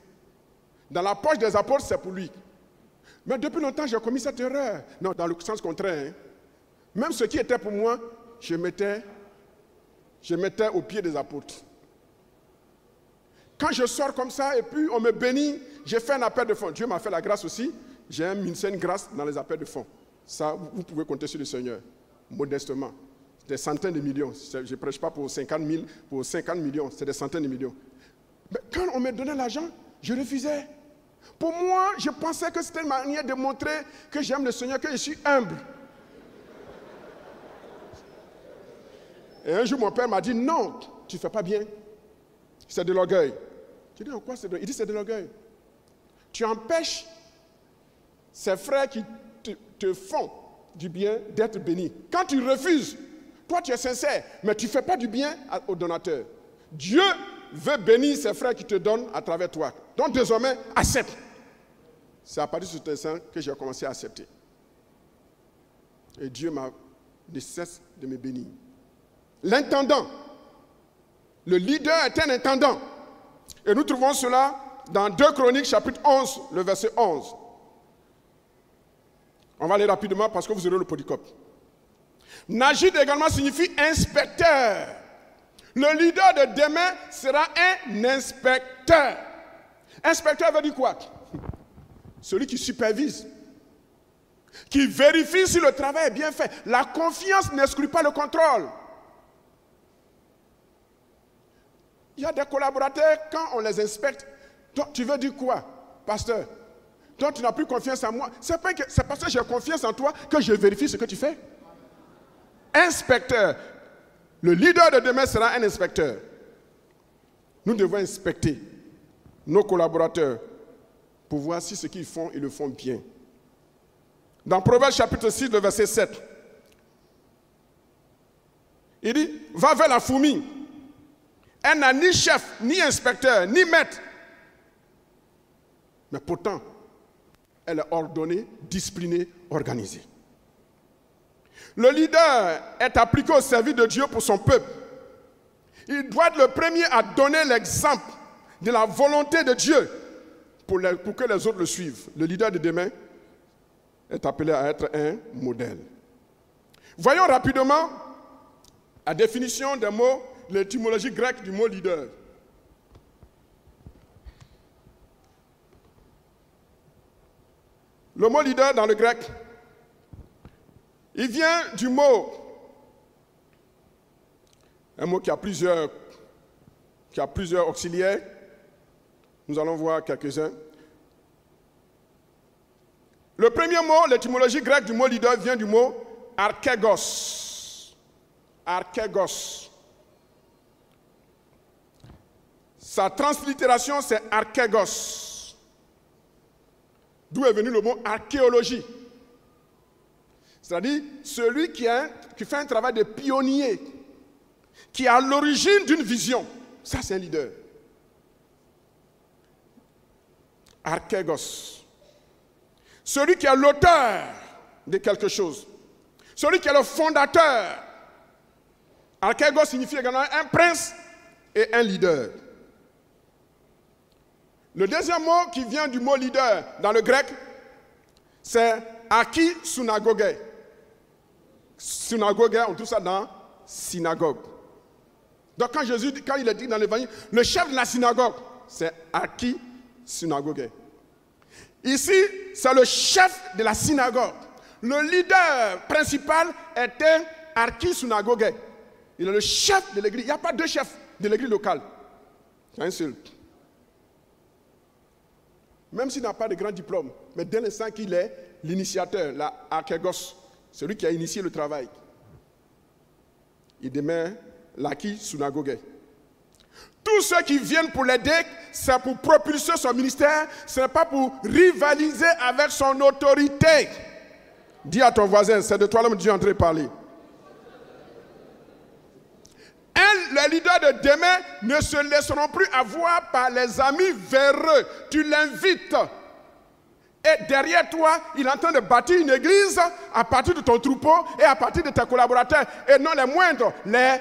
Dans la poche des apôtres, c'est pour lui. Mais depuis longtemps, j'ai commis cette erreur. Non, dans le sens contraire. Hein. Même ce qui était pour moi, je mettais au pied des apôtres. Quand je sors comme ça et puis on me bénit, j'ai fait un appel de fonds. Dieu m'a fait la grâce aussi. J'ai un ministère de grâce dans les appels de fonds. Ça, vous pouvez compter sur le Seigneur, modestement. Des centaines de millions. Je ne prêche pas pour 50 000, pour 50 millions. C'est des centaines de millions. Mais quand on me donnait l'argent, je refusais. Pour moi, je pensais que c'était une manière de montrer que j'aime le Seigneur, que je suis humble. Et un jour, mon père m'a dit, non, tu ne fais pas bien. C'est de l'orgueil. Je dis, en quoi c'est de l'orgueil? Il dit, c'est de l'orgueil. Tu empêches ces frères qui te font du bien d'être bénis. Quand tu refuses, toi tu es sincère, mais tu ne fais pas du bien au donateur. Dieu veut bénir ses frères qui te donnent à travers toi. Donc désormais, accepte. C'est à partir de ce instant que j'ai commencé à accepter. Et Dieu ne cesse de me bénir. L'intendant. Le leader est un intendant. Et nous trouvons cela dans 2 Chroniques, chapitre 11, le verset 11. On va aller rapidement parce que vous aurez le polycope. Najid également signifie inspecteur. Le leader de demain sera un inspecteur. Inspecteur veut dire quoi? Celui qui supervise, qui vérifie si le travail est bien fait. La confiance n'exclut pas le contrôle. Il y a des collaborateurs, quand on les inspecte, toi, tu veux dire quoi, pasteur? Toi, tu n'as plus confiance en moi. C'est parce que j'ai confiance en toi que je vérifie ce que tu fais. Inspecteur. Le leader de demain sera un inspecteur. Nous devons inspecter nos collaborateurs pour voir si ce qu'ils font, ils le font bien. Dans Proverbes chapitre 6, le verset 7, il dit, va vers la fourmi. Elle n'a ni chef, ni inspecteur, ni maître. Mais pourtant, elle est ordonnée, disciplinée, organisée. Le leader est appliqué au service de Dieu pour son peuple. Il doit être le premier à donner l'exemple de la volonté de Dieu pour que les autres le suivent. Le leader de demain est appelé à être un modèle. Voyons rapidement la définition des mots, l'étymologie grecque du mot leader. Le mot leader dans le grec, il vient du mot, un mot qui a plusieurs auxiliaires. Nous allons voir quelques-uns. Le premier mot, l'étymologie grecque du mot leader vient du mot archégos. Archégos. Sa translittération, c'est archégos. D'où est venu le mot archéologie. C'est-à-dire celui qui fait un travail de pionnier, qui est à l'origine d'une vision. Ça, c'est un leader. Archégos. Celui qui est l'auteur de quelque chose. Celui qui est le fondateur. Archégos signifie également un prince et un leader. Le deuxième mot qui vient du mot leader dans le grec, c'est archi-synagogue. Synagogue, on trouve ça dans synagogue. Donc quand Jésus, quand il est dit dans l'évangile, le chef de la synagogue, c'est archi-synagogue. Ici, c'est le chef de la synagogue. Le leader principal était archi-synagogue. Il est le chef de l'église. Il n'y a pas deux chefs de l'église locale. Il y a un seul. Même s'il n'a pas de grand diplôme, mais dès l'instant qu'il est l'initiateur, l'archégos, celui qui a initié le travail, il demeure l'archi-synagogue. Tous ceux qui viennent pour l'aider, c'est pour propulser son ministère, ce n'est pas pour rivaliser avec son autorité. Dis à ton voisin, c'est de toi l'homme Dieu est en train de parler. Les leaders de demain ne se laisseront plus avoir par les amis véreux. Tu l'invites. Et derrière toi, il est en train de bâtir une église à partir de ton troupeau et à partir de tes collaborateurs. Et non les moindres, les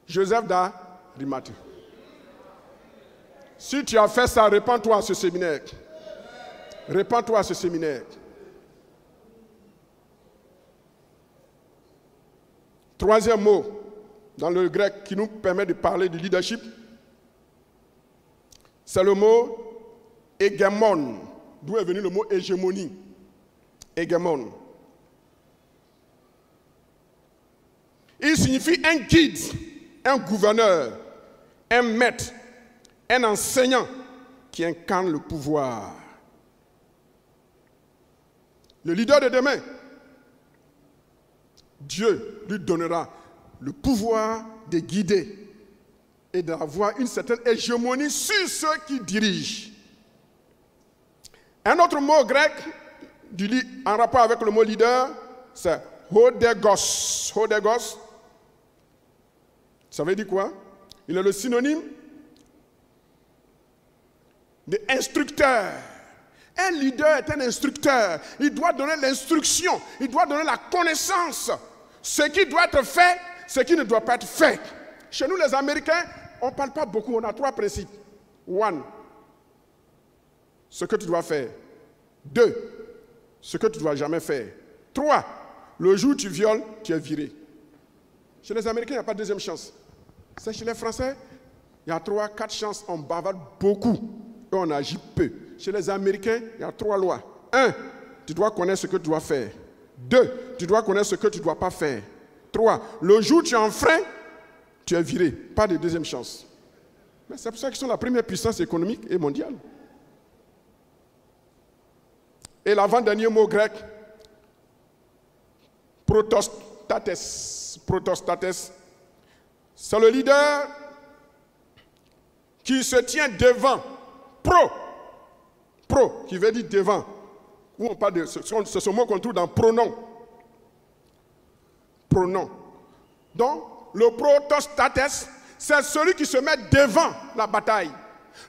Joseph d'Arimathée. Si tu as fait ça, répands-toi à ce séminaire. Répands-toi à ce séminaire. Troisième mot dans le grec qui nous permet de parler du leadership, c'est le mot hégémon, d'où est venu le mot hégémonie. Hégémon. Il signifie un guide, un gouverneur, un maître, un enseignant qui incarne le pouvoir. Le leader de demain, Dieu lui donnera le pouvoir de guider et d'avoir une certaine hégémonie sur ceux qui dirigent. Un autre mot grec en rapport avec le mot leader, c'est hodegos. Hodegos, ça veut dire quoi? Il est le synonyme d'instructeur. Un leader est un instructeur. Il doit donner l'instruction, il doit donner la connaissance. Ce qui doit être fait, ce qui ne doit pas être fait. Chez nous, les Américains, on ne parle pas beaucoup, on a 3 principes. 1, ce que tu dois faire. 2, ce que tu ne dois jamais faire. 3, le jour où tu violes, tu es viré. Chez les Américains, il n'y a pas de deuxième chance. C'est chez les Français, il y a 3, 4 chances, on bavarde beaucoup et on agit peu. Chez les Américains, il y a 3 lois. 1, tu dois connaître ce que tu dois faire. 2, tu dois connaître ce que tu ne dois pas faire. 3, le jour où tu enfreins, tu es viré. Pas de deuxième chance. Mais c'est pour ça qu'ils sont la première puissance économique et mondiale. Et l'avant-dernier mot grec, protostates, c'est le leader qui se tient devant, pro, qui veut dire devant. Où on parle de, c'est ce mot qu'on trouve dans pronom. Donc, le protostates, c'est celui qui se met devant la bataille.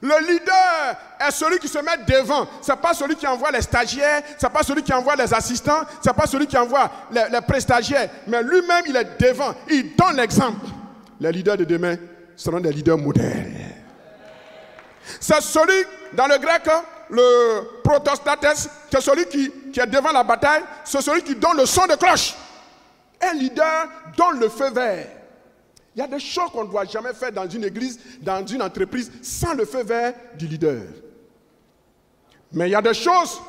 Le leader est celui qui se met devant. Ce n'est pas celui qui envoie les stagiaires, ce n'est pas celui qui envoie les assistants, ce n'est pas celui qui envoie les pré-stagiaires. Mais lui-même, il est devant. Il donne l'exemple. Les leaders de demain seront des leaders modèles. C'est celui, dans le grec, le protostates, c'est celui qui est devant la bataille, c'est celui qui donne le son de cloche. Un leader donne le feu vert. Il y a des choses qu'on ne doit jamais faire dans une église, dans une entreprise, sans le feu vert du leader. Mais il y a des choses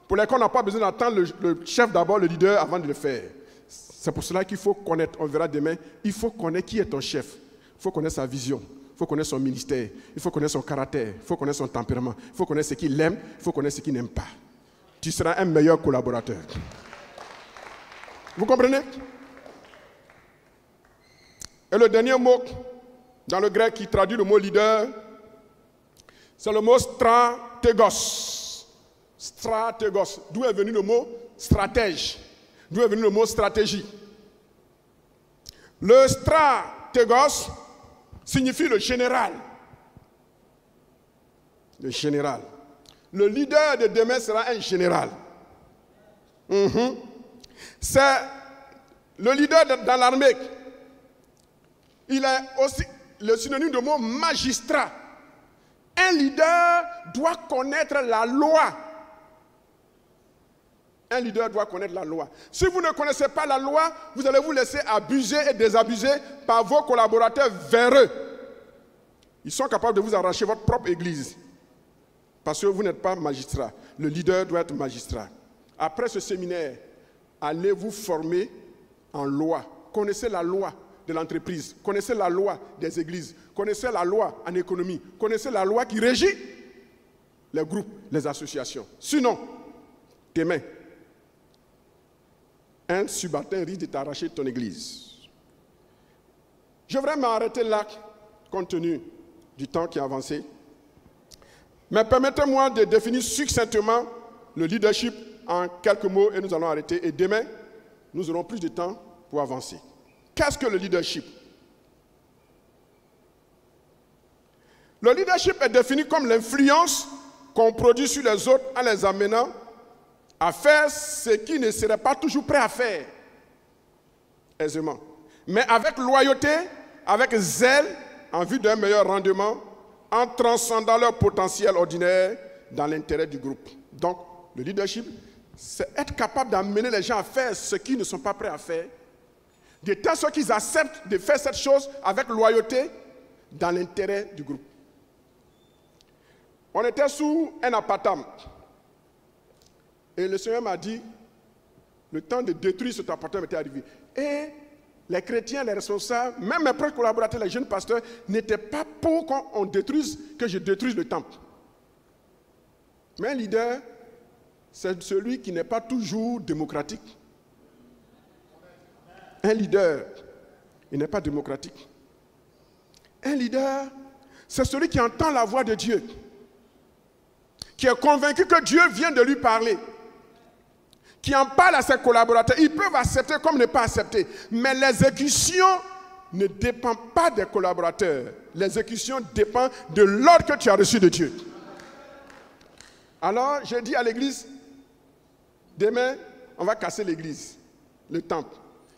pour lesquelles on n'a pas besoin d'attendre le chef d'abord, le leader, avant de le faire. C'est pour cela qu'il faut connaître, on verra demain, il faut connaître qui est ton chef. Il faut connaître sa vision, il faut connaître son ministère, il faut connaître son caractère, il faut connaître son tempérament, il faut connaître ce qu'il aime, il faut connaître ce qu'il n'aime pas. Tu seras un meilleur collaborateur. Vous comprenez? Et le dernier mot, dans le grec qui traduit le mot leader, c'est le mot stratégos. Stratégos. D'où est venu le mot stratège? D'où est venu le mot stratégie? Le stratégos signifie le général. Le général. Le leader de demain sera un général. C'est le leader dans l'armée. Il est aussi le synonyme de mot magistrat. Un leader doit connaître la loi. Un leader doit connaître la loi. Si vous ne connaissez pas la loi, vous allez vous laisser abuser et désabuser par vos collaborateurs véreux. Ils sont capables de vous arracher votre propre église. Parce que vous n'êtes pas magistrat. Le leader doit être magistrat. Après ce séminaire, allez vous former en loi. Connaissez la loi de l'entreprise, connaissez la loi des églises, connaissez la loi en économie, connaissez la loi qui régit les groupes, les associations. Sinon, demain, un subalterne risque de t'arracher ton église. Je voudrais m'arrêter là, compte tenu du temps qui a avancé. Mais permettez-moi de définir succinctement le leadership en quelques mots et nous allons arrêter. Et demain, nous aurons plus de temps pour avancer. Qu'est-ce que le leadership? Le leadership est défini comme l'influence qu'on produit sur les autres en les amenant à faire ce qu'ils ne seraient pas toujours prêts à faire aisément. Mais avec loyauté, avec zèle, en vue d'un meilleur rendement, en transcendant leur potentiel ordinaire dans l'intérêt du groupe. Donc, le leadership, c'est être capable d'amener les gens à faire ce qu'ils ne sont pas prêts à faire, de telle sorte qu'ils acceptent de faire cette chose avec loyauté dans l'intérêt du groupe. On était sous un appartement. Et le Seigneur m'a dit, le temps de détruire cet appartement était arrivé. Et les chrétiens, les responsables, même mes propres collaborateurs, les jeunes pasteurs, n'étaient pas pour qu'on détruise, que je détruise le temple. Mais un leader, c'est celui qui n'est pas toujours démocratique. Un leader, il n'est pas démocratique. Un leader, c'est celui qui entend la voix de Dieu, qui est convaincu que Dieu vient de lui parler, qui en parle à ses collaborateurs. Ils peuvent accepter comme ne pas accepter, mais l'exécution ne dépend pas des collaborateurs. L'exécution dépend de l'ordre que tu as reçu de Dieu. Alors, j'ai dit à l'église, demain, on va casser l'église, le temple.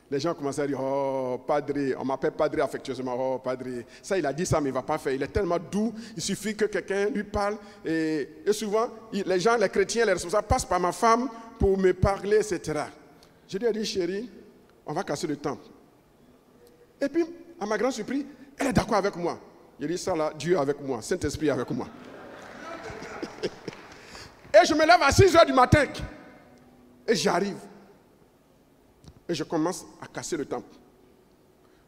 Les gens commençaient à dire, oh, padre, on m'appelle padre affectueusement, oh, padre. Ça, il a dit ça, mais il ne va pas faire. Il est tellement doux, il suffit que quelqu'un lui parle. Et souvent, les gens, les chrétiens, les responsables, passent par ma femme pour me parler, etc. Je lui ai dit, chérie, on va casser le temple. Et puis, à ma grande surprise, elle est d'accord avec moi. J'ai dit, ça là, Dieu est avec moi, Saint-Esprit est avec moi. Et je me lève à 6h du matin. Et j'arrive. Et je commence à casser le temple.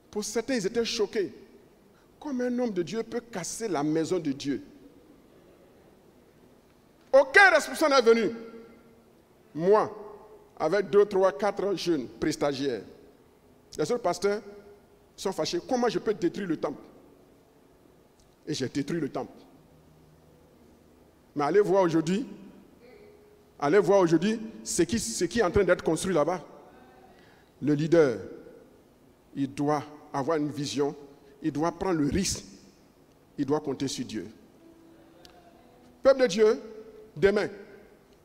Pour certains, ils étaient choqués. Comment un homme de Dieu peut casser la maison de Dieu? Aucun responsable n'est venu. Moi, avec 2, 3, 4 jeunes pré-stagiaires. Les autres pasteurs sont fâchés. Comment je peux détruire le temple? Et j'ai détruit le temple. Mais allez voir aujourd'hui ce qui est en train d'être construit là-bas. Le leader, il doit avoir une vision, il doit prendre le risque, il doit compter sur Dieu. Peuple de Dieu, demain,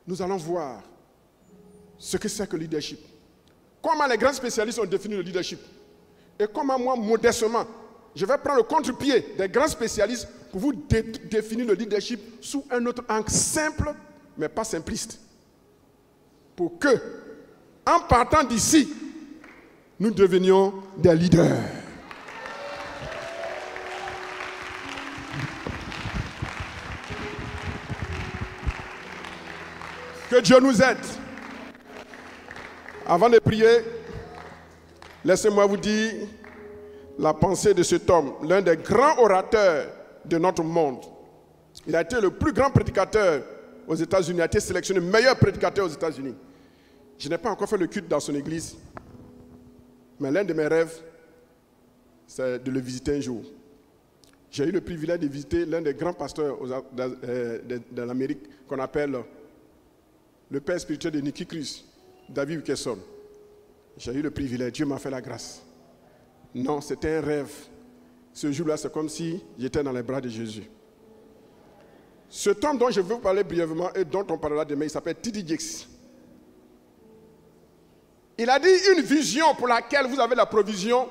nous allons voir ce que c'est que le leadership. Comment les grands spécialistes ont défini le leadership. Et comment moi, modestement, je vais prendre le contre-pied des grands spécialistes pour vous définir le leadership sous un autre angle simple, mais pas simpliste. Pour que, en partant d'ici, nous devenions des leaders. Que Dieu nous aide. Avant de prier, laissez-moi vous dire la pensée de cet homme, l'un des grands orateurs de notre monde. Il a été le plus grand prédicateur aux États-Unis, il a été sélectionné meilleur prédicateur aux États-Unis. Je n'ai pas encore fait le culte dans son église, mais l'un de mes rêves, c'est de le visiter un jour. J'ai eu le privilège de visiter l'un des grands pasteurs de l'Amérique qu'on appelle le père spirituel de Nicky Cruz, David Wilkerson. J'ai eu le privilège, Dieu m'a fait la grâce. Non, c'était un rêve. Ce jour-là, c'est comme si j'étais dans les bras de Jésus. Cet homme dont je veux vous parler brièvement et dont on parlera demain, il s'appelle T.D. Jakes. Il a dit une vision pour laquelle vous avez la provision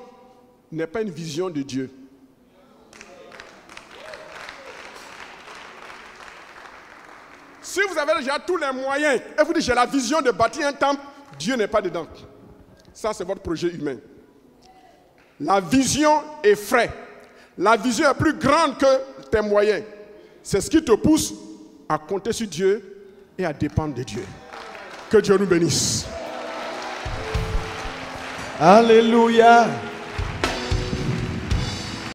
n'est pas une vision de Dieu. Si vous avez déjà tous les moyens et vous dites j'ai la vision de bâtir un temple, Dieu n'est pas dedans. Ça, c'est votre projet humain. La vision est frais. La vision est plus grande que tes moyens. C'est ce qui te pousse à compter sur Dieu et à dépendre de Dieu. Que Dieu nous bénisse. Alléluia.